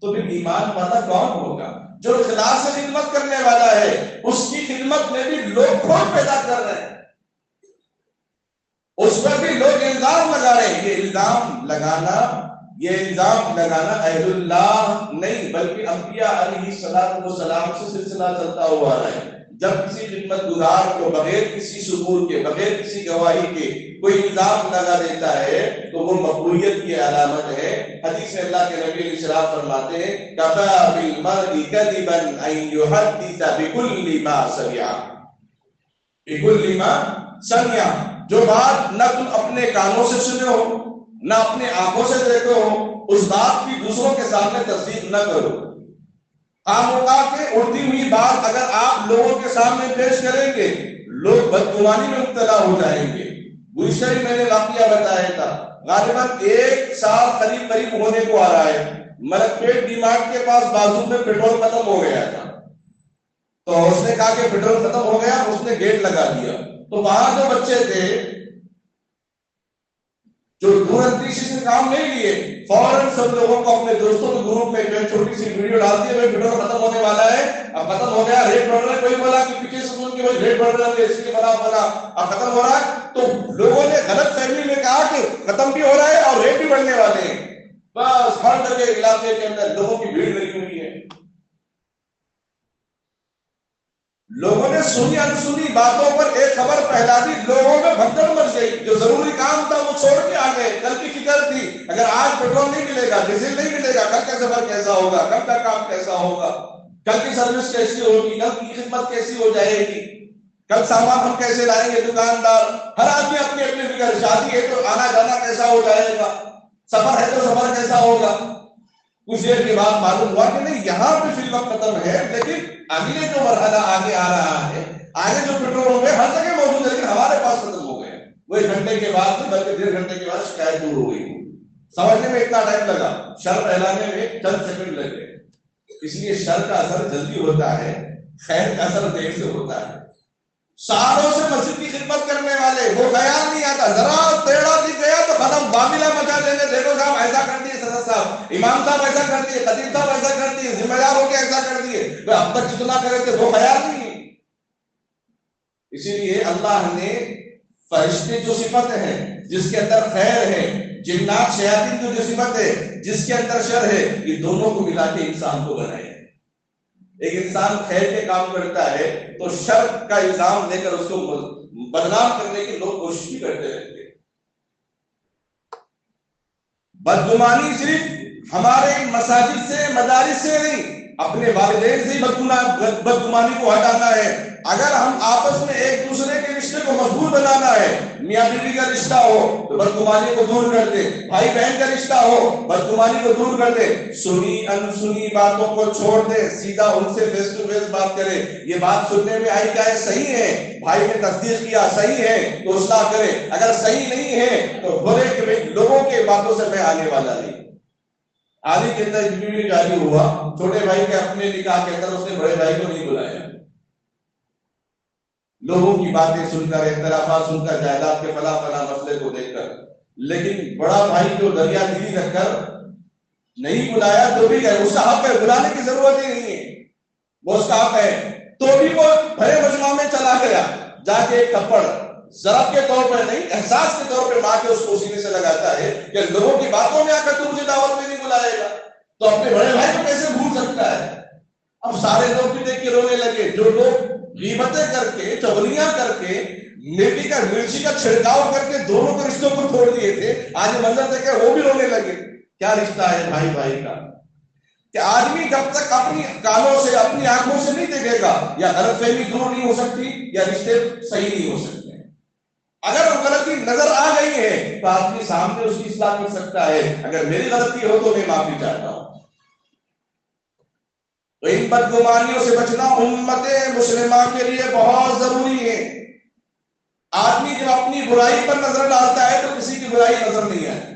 تو پھر ایمان والا کون ہوگا؟ جو اخلاص سے خدمت کرنے والا ہے، اس کی خدمت میں بھی لوگ کھوٹ پیدا کر رہے ہیں، اس پر بھی لوگ الزام لگا رہے ہیں۔ یہ الزام لگانا اہل اللہ نہیں بلکہ انبیاء علیہ السلام سے سلسلہ چلتا ہوا آ رہا ہے۔ جب کسی خدمت گزار کو بغیر کسی ثبوت کے، بغیر کسی گواہی کے کوئی الزام لگا دیتا ہے تو وہ مقبولیت کی علامت ہے۔ حدیث میں اللہ کے نبی علیہ السلام فرماتے ہیں کفى بالمرء كذبا ان يحدث بكل ما سمع، بكل ما سمع، جو بات نہ تم اپنے کانوں سے سنے ہو نہ اپنے آنکھوں سے دیکھے ہو، اس بات کی دوسروں کے سامنے تصدیق نہ کرو۔ خامخواہ کے اڑتی ہوئی بات اگر آپ لوگوں کے سامنے پیش کریں گے، لوگ بدگمانی میں مبتلا ہو جائیں گے۔ گزشتہ ہی میں نے واقعہ بتایا تھا، غالباً 1 سال قریب ہونے کو آ رہا ہے، ملک پیٹ ڈی مارٹ کے پاس بازو میں پیٹرول ختم ہو گیا تھا، تو اس نے کہا کہ پیٹرول ختم ہو گیا، اس نے گیٹ لگا دیا۔ تو وہاں جو بچے تھے جو دور اندیشی سے کام نہیں لیے، فوراً سب لوگوں کو اپنے دوستوں کے گروپ میں جو چھوٹی سی ویڈیو ڈال دی ہے، پیٹرول ختم ہونے والا ہے، اب ختم ہو گیا، ریٹ بڑھ رہا ہے، کوئی بولا کہ پیچھے سے سن کے ریٹ بڑھ رہا ہے، اس کے بنا اب ختم ہو رہا ہے، تو لوگوں نے غلط فہمی میں کہا کہ ختم بھی ہو رہا ہے اور ریٹ بھی بڑھنے والے ہیں۔ بس ہر جگہ علاقے کے اندر لوگوں کی بھیڑ لگی ہوئی ہے، لوگوں نے سنی انسنی باتوں پر ایک خبر پھیلا دی، لوگوں میں بھگدڑ مچ گئی۔ جو ضروری کام تھا وہ چھوڑ کے آ گئے، کل کی فکر تھی، اگر آج پیٹرول نہیں ملے گا، ڈیزل نہیں ملے گا، کل کا سفر کیسا ہوگا، کل کا کام کیسا ہوگا، کل کی سروس کیسی ہوگی، کل کی خدمت کیسی ہو جائے گی، کل سامان ہم کیسے لائیں گے، دکاندار، ہر آدمی اپنی اپنی فکر، شادی ہے تو آنا جانا کیسا ہو جائے گا، سفر ہے تو سفر کیسا ہوگا۔ کچھ دیر کے بعد معلوم ہوا کہ نہیں، یہاں پہ فی الوقت ختم ہے، لیکن اگلے جو مرحلہ آگے آ رہا ہے، آگے جو پیٹرول ہوں گے ہر جگہ موجود ہے، لیکن ہمارے پاس ختم ہو گئے۔ وہ 1 گھنٹے کے بعد سے بلکہ 1.5 گھنٹے کے بعد شکایت دور ہو گئی۔ سمجھنے میں اتنا ٹائم لگا، شر پھیلانے میں چند سیکنڈ لگے۔ اس لیے شر کا اثر جلدی ہوتا ہے، خیر کا اثر دیر سے ہوتا ہے۔ سالوں سے مسجد کی خدمت کرنے والے، وہ خیال نہیں آتا، ذرا ٹیڑھا دکھ گیا تو ختم، بامیلا مچا دیں گے، دیکھو صاحب ایسا کر دیے، صدر صاحب، امام صاحب ایسا کر دیے، خطیب صاحب ایسا کر دیے، ذمہ دار ہو کے ایسا کر دیے، اب تک جتنا کرے تھے وہ خیال نہیں۔ اسی لیے اللہ نے فرشتے جو صفت ہے جس کے اندر خیر ہے، جنات شیاطین جو صفت ہے جس کے اندر شر ہے، یہ دونوں کو ملا کے انسان کو بنائے۔ ایک انسان خیر کے کام کرتا ہے تو شر کا الزام لے کر اس کو بدنام کرنے کی لوگ کوشش بھی کرتے رہتے ہیں۔ بدگمانی صرف ہمارے مساجد سے، مدارس سے نہیں، اپنے والدین سے بدگمانی کو ہٹانا ہے۔ اگر ہم آپس میں ایک دوسرے کے رشتے کو مضبوط بنانا ہے، میاں بیوی کا رشتہ ہو تو بدگمانی کو دور کر دے، بھائی بہن کا رشتہ ہو بدگمانی کو دور کر دے، سنی انسنی باتوں کو چھوڑ دے، سیدھا ان سے فیس ٹو فیس بات کرے۔ یہ بات سننے میں آئی کیا ہے، صحیح ہے، بھائی نے تصدیق کیا صحیح ہے تو اصلاح کرے، اگر صحیح نہیں ہے تو بولے کہ لوگوں کے باتوں سے میں آنے والا نہیں۔ علی کے اندر انٹرویو جاری ہوا، چھوٹے بھائی کے اپنے نکاح کے اندر اس نے بڑے بھائی کو نہیں بلایا، لوگوں کی باتیں سن کر، اختلافات سن کر، جائیداد کے فلاں فلاں مسئلے کو دیکھ کر، لیکن بڑا بھائی جو دریا دلی رکھ کر نہیں بلایا تو بھی ہے، اس کا حق ہے، بلانے کی ضرورت ہی نہیں ہے، وہ اس کا حق ہے، تو بھی وہ بھرے مجمع میں چلا گیا، جا کے ایک تھپڑ ضرب کے طور پر نہیں، احساس کے طور پہ ماں کے اس کو سینے سے لگاتا ہے کہ لوگوں کی باتوں میں آ کر تو مجھے دعوت میں نہیں بلائے گا، تو اپنے بڑے بھائی کو کیسے بھول سکتا ہے۔ اب سارے لوگ بھی دیکھ کے رونے لگے، جو لوگ غیبتیں کر کے، چغلیاں کر کے، مرچی کا چھڑکاؤ کر کے دونوں کے رشتوں کو توڑ دیے تھے، آج منظر دیکھ کر وہ بھی رونے لگے۔ کیا رشتہ ہے بھائی بھائی کا، کہ آدمی جب تک اپنی کانوں سے، اپنی آنکھوں سے نہیں دیکھے گا، یا غلط فہمی دور نہیں ہو سکتی یا رشتے صحیح نہیں ہو سکتے۔ اگر وہ غلطی نظر آ گئی ہے تو آدمی سامنے اس کی اصلاح کر سکتا ہے، اگر میری غلطی ہو تو میں معافی چاہتا ہوں۔ تو ان بدگمانیوں سے بچنا امت مسلمہ کے لیے بہت ضروری ہے۔ آدمی جب اپنی برائی پر نظر ڈالتا ہے تو کسی کی برائی نظر نہیں آتی،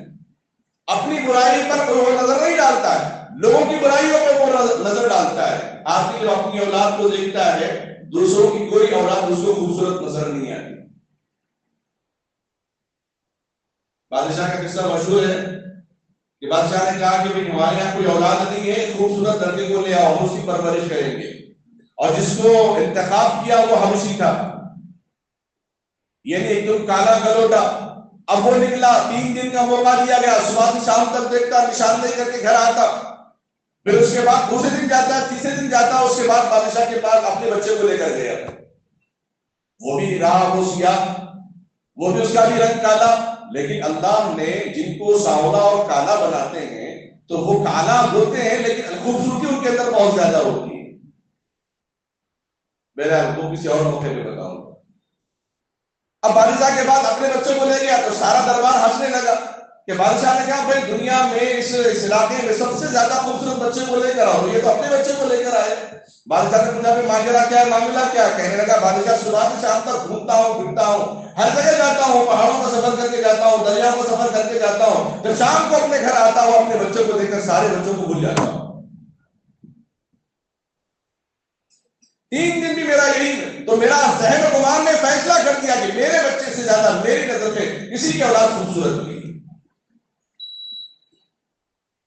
اپنی برائی پر وہ نظر نہیں ڈالتا ہے، لوگوں کی برائیوں پر وہ نظر ڈالتا ہے۔ آدمی جب اپنی اولاد کو دیکھتا ہے، دوسروں کی کوئی اولاد اس کو خوبصورت نظر نہیں آتی۔ بادشاہ کا قصہ مشہور ہے، کہ بادشاہ نے کہا کہ بھائی ہمارے یہاں کوئی اولاد نہیں ہے، خوبصورت لڑکے کو لے آؤ، ہم اس کی پرورش کریں گے. اور جس کو انتخاب کیا وہ حبشی تھا، یعنی ایک دم کالا گلوٹا. اب وہ نکلا، 3 دن کا موقع دیا گیا، صبح سے شام تک دیکھتا، نشان لے کر کے گھر آتا. پھر اس کے بعد دوسرے دن جاتا، تیسرے دن جاتا، اس کے بعد بادشاہ کے پاس اپنے بچے کو لے کر گیا. وہ بھی رہا وہ سیاہ، وہ بھی اس کا بھی رنگ کالا. لیکن اللہ نے جن کو سانولا اور کالا بناتے ہیں تو وہ کالا ہوتے ہیں لیکن خوبصورتی ان کے اندر بہت زیادہ ہوتی ہے. بہرحال وہ کسی اور موقع پہ بتاؤں. اب بادشاہ کے بعد اپنے بچوں کو لے گیا تو سارا دربار ہنسنے لگا کہ بادشاہ نے کہا بھائی دنیا میں اس علاقے میں سب سے زیادہ خوبصورت بچے کو لے کر آؤ، یہ تو اپنے بچے کو لے کر آئے. بادشاہ نے پوچھا معاملہ کیا ہے، معاملہ کیا؟ کہنے لگا بادشاہ صبح سے شام تک گھومتا ہوں پھرتا ہوں، ہر جگہ جاتا ہوں، پہاڑوں کا سفر کر کے جاتا ہوں، دریا کا سفر کر کے جاتا ہوں، جب شام کو اپنے گھر آتا ہوں اپنے بچوں کو دیکھ کر سارے بچوں کو بھول جاتا ہوں. 3 دن بھی میرا یہی، تو میرا ذہن و گمان نے فیصلہ کر دیا کہ میرے بچے سے زیادہ میری نظر میں کسی کی اولاد خوبصورت ہوگی.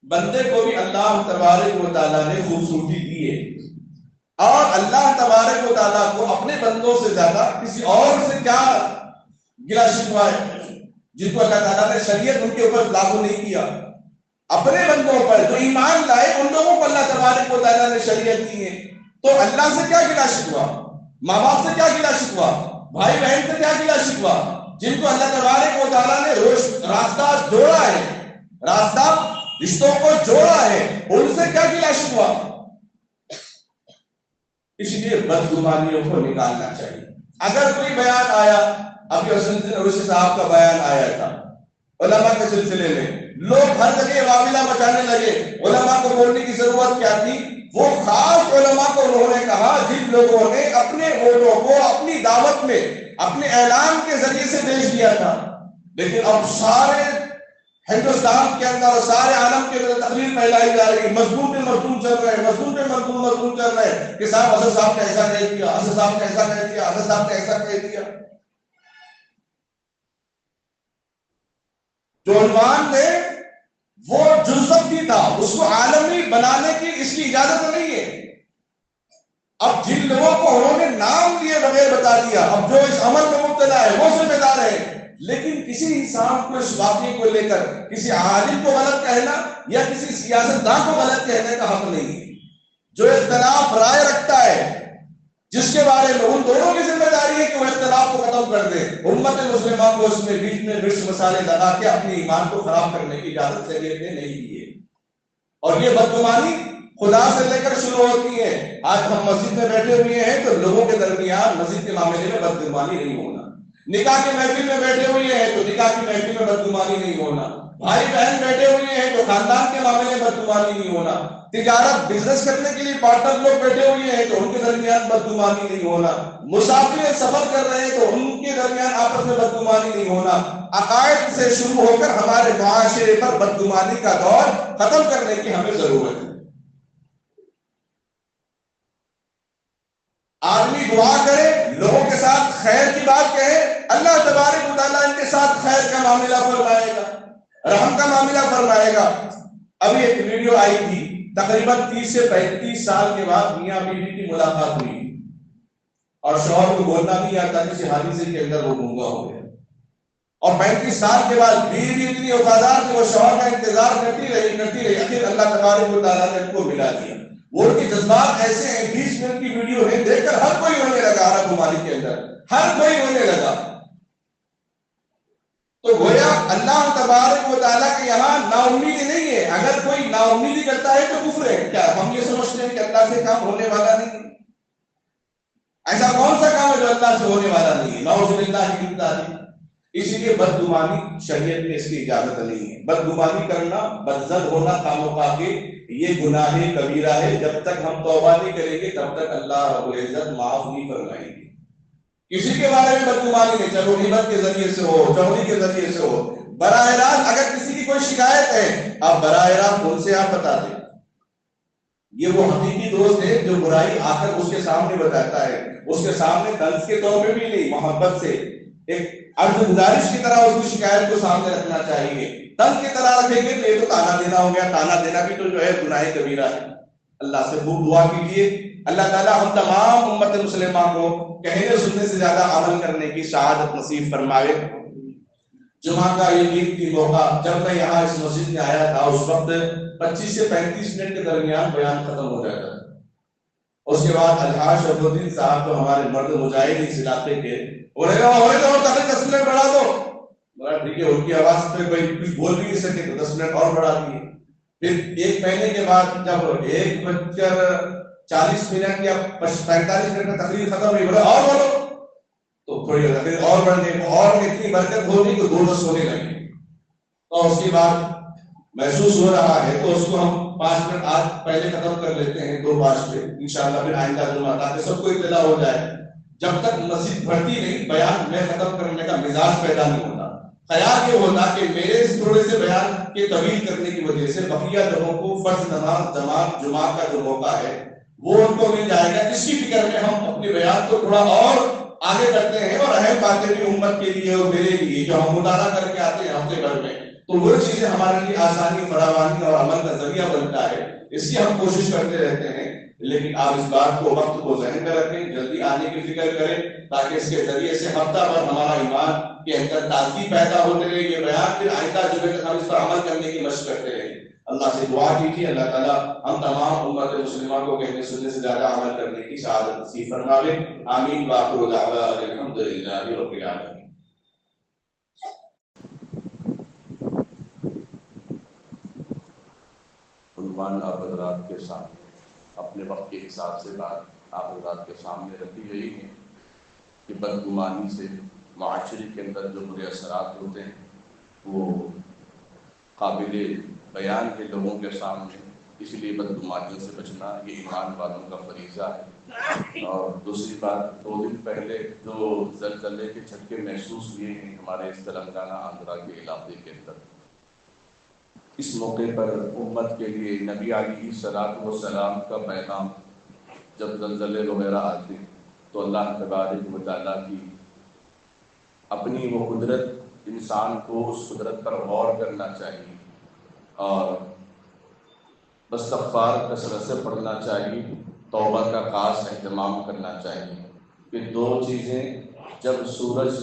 بندے کو بھی اللہ تبارک و تعالیٰ نے خوبصورتی دی ہے، اور اللہ تبارک و تعالیٰ کو اپنے بندوں سے زیادہ کسی اور سے کیا گلا شکوا ہے، جن کو اللہ تعالیٰ نے شریعت ان کے اوپر لاگو نہیں کیا. اپنے بندوں پر جو ایمان لائے ان لوگوں کو اللہ تبارک و تعالیٰ نے شریعت دی ہے. تو اللہ سے کیا گلا شکوا، ماں باپ سے کیا گلا شکوا، بھائی بہن سے کیا گلا شکوا، جن کو اللہ تبارک و تعالیٰ نے راستہ جوڑا ہے، راستہ رشتوں کو جوڑا ہے، ان سے کیا گلا شکوا. اس لیے بدگمانیوں کو نکالنا چاہیے. اگر کوئی بیان آیا، ابھی حسین صاحب کا بیان آیا تھا علماء کے سلسلے میں، لوگ ہر جگہ واویلا مچانے لگے. علماء کو بولنے کی ضرورت کیا تھی؟ وہ خاص علماء کو انہوں نے کہا جن لوگوں نے اپنے ووٹوں کو اپنی دعوت میں اپنے اعلان کے ذریعے سے بیچ دیا تھا. لیکن اب سارے ہندوستان کے اندر سارے عالم کے اندر تقریر پھیلائی جا رہی ہے، مضمون پہ مضمون چل رہے ہیں، مضمون پہ مضمون چل رہے ہیں کہ صاحب حسن صاحب نے ایسا کہہ دیا، حسن صاحب نے ایسا کہہ دیا، حسن صاحب نے ایسا کہہ دیا. جو عنوان نے وہ جزب بھی تھا، اس کو عالمی بنانے کی اس کی اجازت نہیں ہے. اب جن لوگوں کو انہوں نے نام دیے بغیر بتا دیا، اب جو اس عمل میں مبتلا ہے وہ ذمہ دار ہے. لیکن کسی انسان کو اس واقعے کو لے کر کسی عالم کو غلط کہنا یا کسی سیاستدان کو غلط کہنے کا حق نہیں ہے. جو اختلاف رائے رکھتا ہے، جس کے بارے میں ان دونوں کی ذمہ داری ہے کہ وہ اختلاف کو ختم کر دے. امت مسلمہ کو اس میں بیچ میں مرچ مسالے لگا کے اپنے ایمان کو خراب کرنے کی اجازت شریعت نے نہیں دی ہے. اور یہ بدگمانی خدا سے لے کر شروع ہوتی ہے. آج ہم مسجد میں بیٹھے ہوئے ہیں تو لوگوں کے درمیان مسجد کے معاملے میں بدگمانی نہیں ہونا. نکاح کی محفل میں بیٹھے ہوئے ہیں تو نکاح کی محفل میں بدگمانی نہیں ہونا. بھائی بہن بیٹھے ہوئے ہیں تو خاندان کے معاملے میں بدگمانی نہیں ہونا. تجارت بزنس کرنے کے لیے پارٹنر لوگ بیٹھے ہوئے ہیں تو ان کے درمیان بدگمانی نہیں ہونا. مسافر سفر کر رہے ہیں تو ان کے درمیان آپس میں بدگمانی نہیں ہونا. عقائد سے شروع ہو کر ہمارے معاشرے پر بدگمانی کا دور ختم کرنے کی ہمیں ضرورت ہے. آدمی دعا کرے، لوگوں کے ساتھ خیر کی بات کہے، اللہ تبارک و تعالیٰ ان کے ساتھ خیر کا معاملہ فرمائے گا، رحم کا معاملہ فرمائے گا. ابھی ایک ویڈیو آئی تھی، تقریباً 30 سے 35 سال کے بعد میاں بیوی کی ملاقات ہوئی اور شوہر کو بولنا نہیں آتا، کسی حادثے کے اندر وہ گونگا ہو گیا. اور 35 سال کے بعد بیوی اتنی وفادار کہ وہ شوہر کا انتظار کرتی رہی. آخر اللہ تبارک و تعالیٰ نے ان کو ملا دیا. وہ ان کے جذبات ایسے ہیں، 20 منٹ کی ویڈیو ہے، دیکھ کر ہر کوئی ہونے لگا. عرب ممالک کے اندر ہر کوئی ہونے لگا. تو گویا اللہ تبارک و تعالیٰ کے یہاں نا امیدی نہیں ہے. اگر کوئی نا امیدی کرتا ہے تو کفر ہے. کیا ہم یہ سمجھتے ہیں کہ اللہ سے کام ہونے والا نہیں ہے؟ ایسا کون سا کام ہے جو اللہ سے ہونے والا نہیں ہے؟ نعوذ باللہ من ذالک. اسی لیے بدگمانی شریعت میں اس کی اجازت نہیں ہے. بدگمانی کرنا، بدزد ہونا خامخواہ کے یہ گناہ کبیرہ ہے. جب تک ہم توبہ نہیں کریں گے تب تک اللہ رب العزت معاف نہیں فرمائیں گے. کسی کے بارے میں بدگمانی نہیں، چلو غیبت کے ذریعے سے ہو، چغلی کے ذریعے سے ہو، براہ راست اگر کسی کی کوئی شکایت ہے آپ براہ راست ان سے آپ بتا دیں. یہ وہ حقیقی دوست ہے جو برائی آ کر اس کے سامنے بتاتا ہے، اس کے سامنے طنز کے طور پہ بھی نہیں، محبت سے ایک عرض گزارش کی طرح اس کی شکایت کو سامنے رکھنا چاہیے. تنگ کی طرح رکھیں گے تو یہ تو تانا دینا ہو گیا. تانا دینا بھی تو جو ہے گناہ کبیرہ ہے. اللہ سے خوب دعا کیجیے اللہ تعالیٰ ہم تمام امت مسلمہ کو کہنے سننے سے زیادہ عمل کرنے کی سعادت نصیب فرمائے. جمعہ کا یہ قیمتی موقع، جب میں یہاں اس مسجد میں آیا تھا اس وقت 25 سے 35 منٹ کے درمیان بیان ختم ہو جاتا تھا. اس کے بعد الحاج شرف الدین صاحب جو ہمارے مرد مجاہد اس علاقے کے انہوں نے کہا 10 منٹ بڑھا دو. بڑا ٹھیک ہے، ان کی آواز پہ کوئی کچھ بول بھی نہیں سکے تو 10 منٹ اور بڑھا دیے. پھر ایک مہینے کے بعد جب 1:40 یا 45 منٹ کا تقریر ختم ہوئی، بولے اور بولو، تو تھوڑی دیر اور بڑھ گئی اور اتنی برکت ہو گئی کہ 2 بس ہونے لگی. اور اس کے بعد محسوس ہو رہا ہے تو اس کو ہم 5 منٹ آج پہلے ختم کر لیتے ہیں 2:05 پہ انشاءاللہ، پھر آئندہ جمعہ تاکہ سب کو اطلاع ہو جائے. جب تک مسجد بھرتی نہیں بیان میں ختم کرنے کا مزاج پیدا نہیں ہوتا. خیال یہ ہوتا کہ میرے اس تھوڑے سے بیان کے طویل کرنے کی وجہ سے بقیہ لوگوں کو فرض نماز جمعہ کا جو موقع ہے وہ ان کو مل جائے گا. اسی فکر میں ہم اپنے بیان کو تھوڑا اور آگے کرتے ہیں اور اہم باتیں بھی امت کے لیے اور میرے لیے جو ہم مطالعہ کر کے آتے ہیں ہفتے بھر میں، تو وہ چیزیں ہمارے لیے آسانی فراوانی اور عمل کا ذریعہ بنتا ہے. اس کی ہم کوشش کرتے رہتے ہیں. لیکن آپ اس بات کو وقت کو ذہن میں رکھیں، جلدی آنے کی فکر کریں تاکہ اس کے ذریعے سے ہفتہ بھر ہمارا ایمان کے اندر تازگی پیدا ہوتے رہے. یہ بیان پھر آئندہ جمعے تک ہم اس پر عمل کرنے کی مشق کرتے رہیں. اللہ سے دعا کیجیے اللہ تعالیٰ ہم تمام امت مسلمہ کو کہنے سننے سے زیادہ عمل کرنے کی سعادت نصیب فرمائے. آمین. وآخر دعوانا الحمدللہ رب العالمین. عنوان آپ حضرات کے سامنے اپنے وقت کے حساب سے بات آپ حضرات کے سامنے رکھی گئی ہے کہ بدگمانی سے معاشرے کے اندر جو برے اثرات ہوتے ہیں وہ قابل بیان ہے لوگوں کے سامنے. اس لیے بدگمانیوں سے بچنا یہ ایمان والوں کا فریضہ ہے. اور دوسری بات، 2 دن پہلے جو زلزلے کے جھٹکے محسوس ہوئے ہیں ہمارے اس تلنگانہ آندھرا کے علاقے کے اندر، اس موقع پر امت کے لیے نبی علیہ الصلوۃ والسلام کا پیغام، جب زلزلے وغیرہ آتے تو اللہ تبارک و تعالیٰ کی اپنی وہ قدرت، انسان کو اس قدرت پر غور کرنا چاہیے اور استغفار کثرت سے پڑھنا چاہیے، توبہ کا خاص اہتمام کرنا چاہیے. کہ 2 چیزیں، جب سورج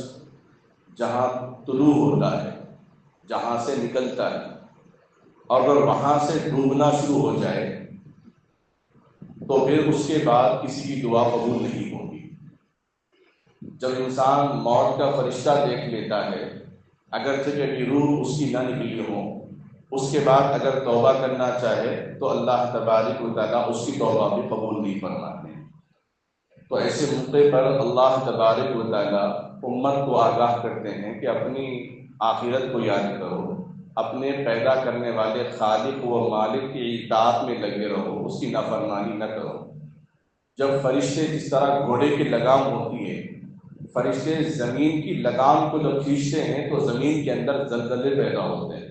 جہاں طلوع ہوتا ہے، جہاں سے نکلتا ہے، اگر وہاں سے ڈوبنا شروع ہو جائے تو پھر اس کے بعد کسی کی دعا قبول نہیں ہوگی. جب انسان موت کا فرشتہ دیکھ لیتا ہے، اگرچہ کہ روح اس کی نہ نکلی ہو، اس کے بعد اگر توبہ کرنا چاہے تو اللہ تبارک و تعالیٰ اس کی توبہ بھی قبول نہیں فرماتے. تو ایسے موقع پر اللہ تبارک و تعالیٰ امت کو آگاہ کرتے ہیں کہ اپنی آخرت کو یاد کرو، اپنے پیدا کرنے والے خالق و مالک کی اطاعت میں لگے رہو، اس کی نافرمانی نہ کرو. جب فرشتے جس طرح گھوڑے کی لگام ہوتی ہے، فرشتے زمین کی لگام کو جب کھینچتے ہیں تو زمین کے اندر زلزلے پیدا ہوتے ہیں.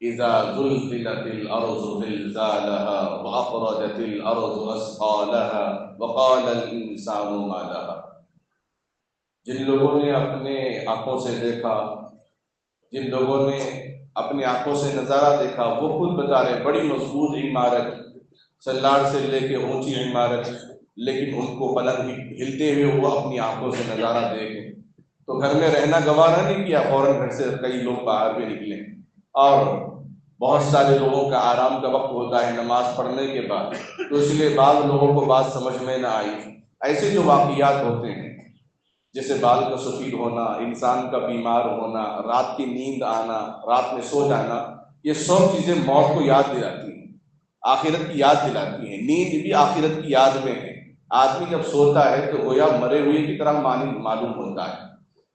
اذا زلزلت الارض زلزالها واخرجت الارض اثقالها وقال الانسان ما لها. جن لوگوں نے اپنے آنکھوں سے دیکھا، جن لوگوں نے اپنی آنکھوں سے نظارہ دیکھا، وہ خود بتا رہے بڑی مضبوط عمارت، سلاڑ سے لے کے اونچی عمارت، لیکن ان کو پلنگ ہلتے ہوئے وہ اپنی آنکھوں سے نظارہ دیکھیں تو گھر میں رہنا گوارا نہیں کیا، فوراً گھر سے کئی لوگ باہر بھی نکلے. اور بہت سارے لوگوں کا آرام کا وقت ہوتا ہے نماز پڑھنے کے بعد، تو اس لیے بعض لوگوں کو بات سمجھ میں نہ آئی. ایسے جو واقعات ہوتے ہیں جیسے بال کا سفید ہونا، انسان کا بیمار ہونا، رات کی نیند آنا، رات میں سو جانا، یہ سب چیزیں موت کو یاد دلاتی ہیں، آخرت کی یاد دلاتی ہیں. نیند بھی آخرت کی یاد میں ہے. آدمی جب سوتا ہے تو گویا مرے ہوئے کی طرح معلوم ہوتا ہے.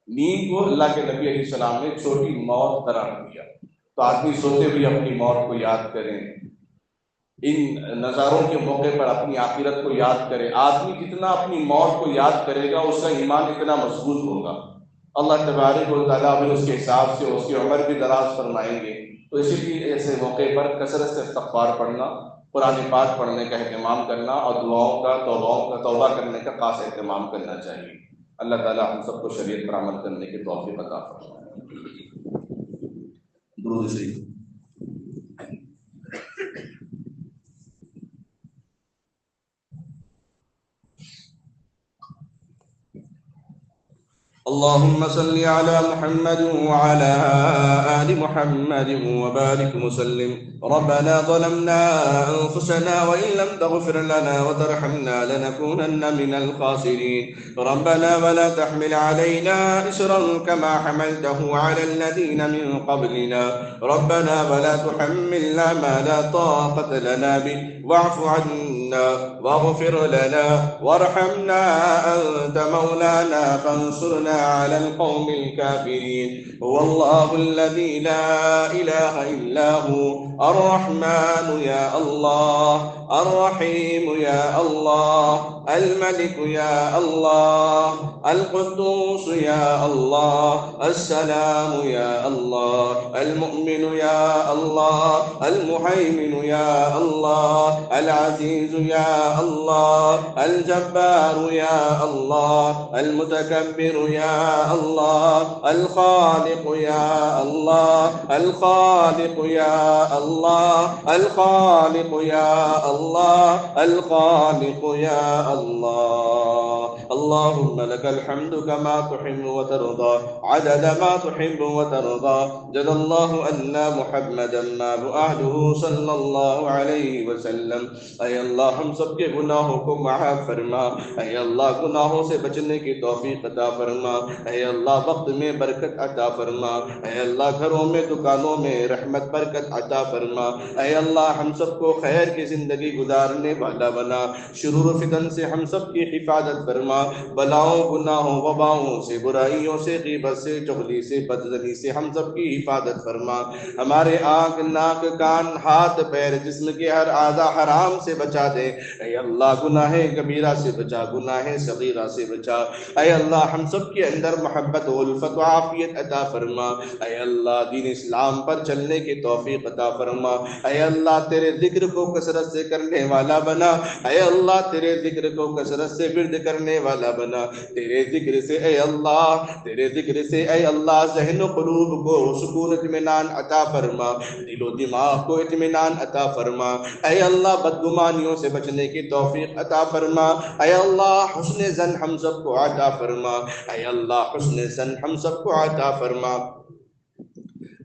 نیند کو اللہ کے نبی علیہ السلام نے چھوٹی موت قرار دیا. تو آدمی سوتے ہوئے اپنی موت کو یاد کریں، ان نظاروں کے موقع پر اپنی آخرت کو یاد کرے. آدمی جتنا اپنی موت کو یاد کرے گا اس کا ایمان اتنا مضبوط ہوگا. اللہ تبارک و تعالیٰ بھی اس کے حساب سے اس کی عمر بھی دراز فرمائیں گے. تو اسی لیے ایسے موقع پر کثرت سے استغفار پڑھنا، قرآن پاک پڑھنے کا اہتمام کرنا اور دعاؤں کا توبہ کرنے کا خاص اہتمام کرنا چاہیے. اللہ تعالیٰ ہم سب کو شریعت پر عمل کرنے کی توفیق عطا فرمائے۔ درود شریف۔ اللهم صل على محمد وعلى آل محمد وبارك وسلم۔ ربنا ظلمنا أنفسنا وإن لم تغفر لنا وترحمنا لنكونن من الخاسرين۔ ربنا ولا تحمل علينا إصرا كما حملته على الذين من قبلنا، ربنا ولا تحملنا ما لا طاقة لنا به، واعف عنا واغفر لنا وارحمنا، أنت مولانا فانصرنا على القوم الكافرين۔ هو الله الذي لا إله إلا هو، الرحمن يا الله، الرحيم يا الله، الملك يا الله، القدوس يا الله، السلام يا الله، المؤمن يا الله، المهيمن يا الله، العزيز يا الله، الجبار يا الله، المتكبر يا الله، الخالق يا الله، الخالق يا الله، الخالق يا الله، الخالق يا الله۔ اللهم لك الحمد كما تحب وترضى، عدد ما تحب وترضى، جزا الله أن محمدا ما بعده صلی اللہ علیہ وسلم۔ اے اللہ ہم سب کے گناہوں کو معاف فرما، اے اللہ گناہوں سے بچنے کی توفیق عطا فرما، اے اللہ وقت میں برکت عطا فرما، اے اللہ گھروں میں دکانوں میں رحمت برکت عطا فرما، اے اللہ ہم سب کو خیر کی زندگی گزارنے والا بنا، شرور و فتن سے ہم سب کی حفاظت فرما، بلاؤں گناہوں وباؤں سے برائیوں سے غیبت سے چغلی سے بدزنی سے ہم سب کی حفاظت فرما، ہمارے آنکھ ناک کان ہاتھ پیر جسم کے ہر اعضاء حرام سے بچا دے، اے اللہ گناہ کبیرہ سے بچا، گناہ صغیرہ سے بچا، اے اللہ ہم سب کے اندر محبت و الفت و عافیت عطا فرما، اے اللہ دین اسلام پر چلنے کی توفیق عطا فرما، اے اللہ تیرے ذکر کو کثرت سے کرنے والا بنا، اے اللہ تیرے ذکر کو کثرت سے ورد کرنے والا بنا، تیرے ذکر سے اے اللہ، تیرے ذکر سے اے اللہ ذہن و قلوب کو سکون اطمینان عطا فرما، دل و دماغ کو اطمینان عطا فرما، اے اللہ بدگمانیوں سے بچنے کی توفیق عطا فرما، اے اللہ حسن ظن ہم سب کو عطا فرما، اے اللہ حسن ظن ہم سب کو عطا فرما،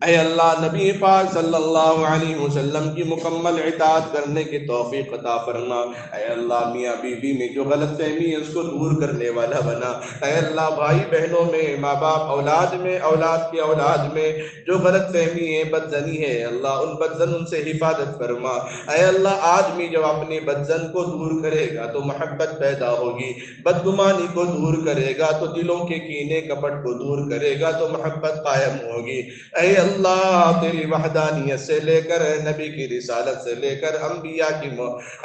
اے اللہ نبی پاک صلی اللہ علیہ وسلم کی مکمل اطاعت کرنے کی توفیق عطا فرما، اے اللہ میاں بیوی میں جو غلط فہمی ہے اس کو دور کرنے والا بنا، اے اللہ بھائی بہنوں میں ماں باپ اولاد میں اولاد کی اولاد میں جو غلط فہمی ہے بدزنی ہے اللہ ان بدزن سے حفاظت فرما، اے اللہ آدمی جب اپنی بدزن کو دور کرے گا تو محبت پیدا ہوگی، بدگمانی کو دور کرے گا تو دلوں کے کینے کپٹ کو دور کرے گا تو محبت قائم ہوگی، اے اللہ تیری وحدانیت سے لے کر نبی کی رسالت سے لے کر انبیاء کی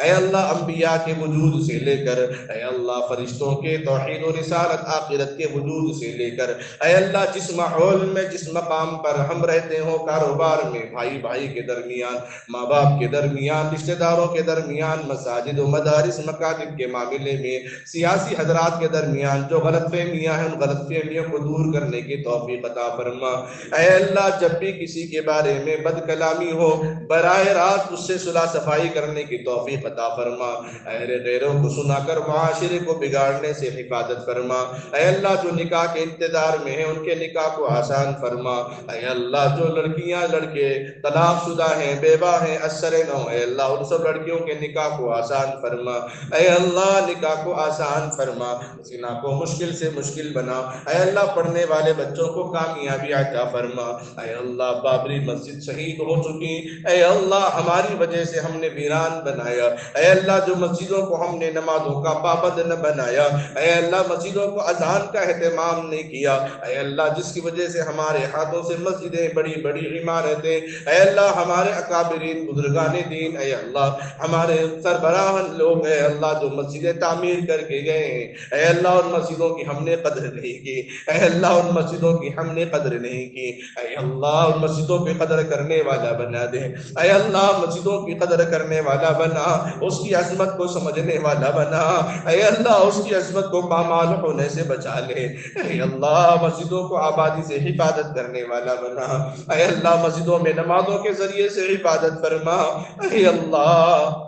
اے اللہ انبیاء کے وجود سے لے کر اے اللہ فرشتوں کے توحید و رسالت آخرت کے وجود سے لے کر اے اللہ جس ماحول میں جس مقام پر ہم رہتے ہوں کاروبار میں بھائی بھائی کے درمیان ماں باپ کے درمیان رشتہ داروں کے درمیان مساجد و مدارس مکاتب کے معاملے میں سیاسی حضرات کے درمیان جو غلط فہمیاں ہیں ان غلط فہمیوں کو دور کرنے کی توفیق عطا فرما، اے اللہ جب بھی کسی کے بارے میں بد کلامی ہو براہ راست اس سے صلح صفائی کرنے کی توفیق عطا فرما، اے غیروں کو سنا کر معاشرے کو بگاڑنے سے حفاظت فرما، اے اللہ جو نکاح کے انتظار میں ہیں ان کے نکاح کو آسان فرما، اے اللہ جو لڑکیاں لڑکے طلاق شدہ ہیں بیوہ ہیں اثر نو اے اللہ ان سب لڑکیوں کے نکاح کو آسان فرما، اے اللہ نکاح کو آسان فرما، زنا کو مشکل سے مشکل بنا، اے اللہ پڑھنے والے بچوں کو کامیابی عطا فرما، اے اللہ بابری مسجد شہید ہو چکی، اے اللہ ہماری وجہ سے ہم نے ویران بنایا، اے اللہ جو مسجدوں کو ہم نے نمازوں کا پابند نہ بنایا، اے اللہ مسجدوں کو اذان کا اہتمام نہیں کیا، اے اللہ جس کی وجہ سے ہمارے ہاتھوں سے مسجدیں بڑی بڑی عمارتیں اے اللہ ہمارے اکابرین بزرگان دین اے اللہ ہمارے سربراہان لوگ اے اللہ جو مسجدیں تعمیر کر کے گئے ہیں اے اللہ ان مسجدوں کی ہم نے قدر نہیں کی، اے اللہ ان مسجدوں کی ہم نے قدر نہیں کی، اے اللہ اللہ مسجدوں کی قدر کرنے والا بنا دے، اے اللہ مسجدوں کی قدر کرنے والا بنا، اس کی عظمت کو سمجھنے والا بنا، اے اللہ اس کی عظمت کو پامال ہونے سے بچا لے، اے اللہ مسجدوں کو آبادی سے حفاظت کرنے والا بنا، اے اللہ مسجدوں میں نمازوں کے ذریعے سے حفاظت فرما، اے اللہ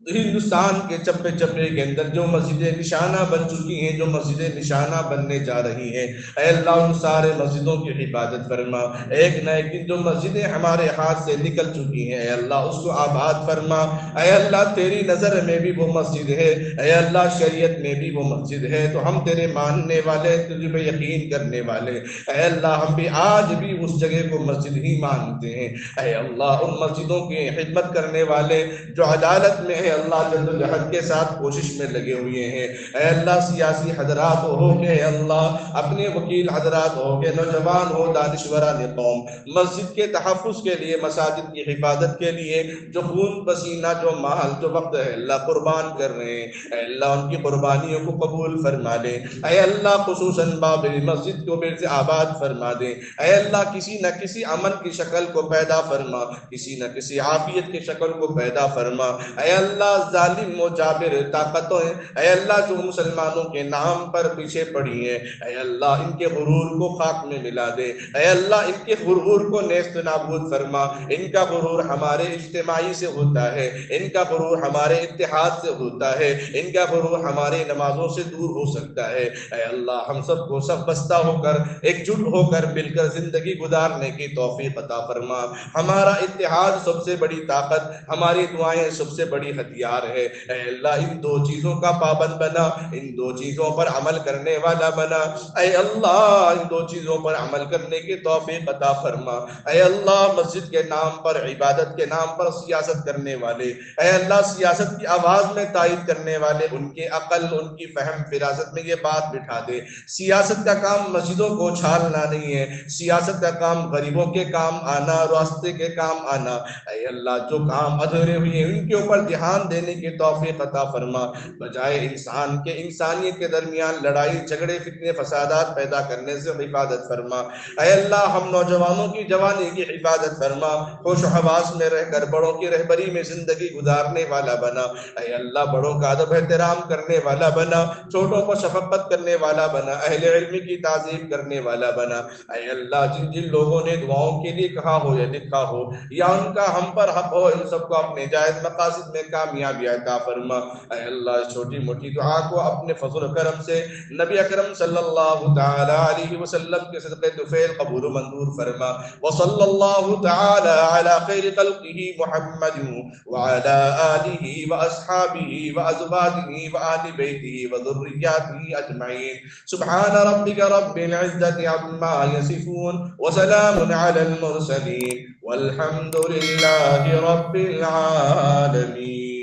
ہندوستان کے چپے چپے کے اندر جو مسجدیں نشانہ بن چکی ہیں، جو مسجدیں نشانہ بننے جا رہی ہیں، اے اللہ ان سارے مسجدوں کی حفاظت فرما، ایک نہ ایک دن جو مسجدیں ہمارے ہاتھ سے نکل چکی ہیں، اے اللہ اس کو آباد فرما، اے اللہ تیری نظر میں بھی وہ مسجد ہے، اے اللہ شریعت میں بھی وہ مسجد ہے، تو ہم تیرے ماننے والے، تجھ پہ یقین کرنے والے، اے اللہ ہم بھی آج بھی اس جگہ کو مسجد ہی مانتے ہیں، اے اللہ ان مسجدوں کی خدمت کرنے والے جو عدالت میں ہے اللہ جدوجہد کے ساتھ کوشش میں لگے ہوئے ہیں، اے اللہ سیاسی حضرات ہو کے، اے اللہ اپنے وکیل حضرات ہو کے، نوجوان ہو، دانشوران قوم، مسجد کے تحفظ کے لیے، مساجد کی حفاظت کے لیے جو خون پسینہ، جو مال، جو وقت ہے اللہ قربان کر رہے ہیں، اے اللہ ان کی قربانیوں کو قبول فرما لے، اے اللہ خصوصاً بابری مسجد کو پھر سے آباد فرما دے، اے اللہ کسی نہ کسی امن کی شکل کو پیدا فرما، کسی نہ کسی عافیت کی شکل کو پیدا فرما، اے اللہ ظالم و جابر طاقتوں، اے اللہ جو مسلمانوں کے نام پر پیچھے پڑی ہیں، اے اللہ ان کے غرور کو خاک میں ملا دے، اے اللہ ان کے غرور کو نیست نابود فرما، ان کا غرور ہمارے اجتماعی سے ہوتا ہے، ان کا غرور ہمارے اتحاد سے ہوتا ہے، ان کا غرور ہمارے نمازوں سے دور ہو سکتا ہے، اے اللہ ہم سب کو سب بستہ ہو کر، ایک جٹ ہو کر، مل کر زندگی گزارنے کی توفیق عطا فرما، ہمارا اتحاد سب سے بڑی طاقت، ہماری دعائیں سب سے بڑی ہتھیار ہے، اے اللہ ان دو چیزوں کا پابند بنا، ان دو چیزوں پر عمل کرنے والا بنا، اے اللہ ان دو چیزوں پر عمل کرنے کی توفیق عطا فرما، اے اللہ مسجد کے نام پر، عبادت کے نام پر سیاست کرنے والے، اے اللہ سیاست کی آواز میں تائید کرنے والے، ان کے عقل، ان کی فہم فراست میں یہ بات بٹھا دے، سیاست کا کام مسجدوں کو چھالنا نہیں ہے، سیاست کا کام غریبوں کے کام آنا، راستے کے کام آنا، اے اللہ جو کام ادھورے ہوئے ہیں ان کے اوپر دھیان دینے کی توفیق عطا فرما، بجائے انسان کے، انسانیت کے درمیان لڑائی جھگڑے فتنے فسادات پیدا کرنے سے حفاظت فرما، اے اللہ ہم نوجوانوں کی جوانی کی حفاظت فرما، ہوش و حواس میں رہ کر بڑوں کی رہبری میں زندگی گزارنے والا بنا، اے اللہ بڑوں کا ادب احترام کرنے والا بنا، چھوٹوں کو شفقت کرنے والا بنا، اہل علم کی تعظیم کرنے والا بنا، اے اللہ جن جن لوگوں نے دعاؤں کے لیے کہا ہو یا لکھا ہو یا ان کا ہم پر حق ہو، ان سب کو اپنے جائز مقاصد میں کامیابی عطا فرما، اے اللہ اس چھوٹی موٹی دعا کو اپنے فضل و کرم سے نبی اکرم صلی اللہ تعالی علیہ وسلم کے صدقے طفیل قبول و منظور فرما، وصلی اللہ تعالی علی خیر خلقہ محمد وعلی آلہ واصحابہ وازواجہ وآل بیتہ وذریاتہ اجمعین، سبحان ربک رب العزة عما یصفون وسلام علی المرسلین والحمد للہ رب العالمین۔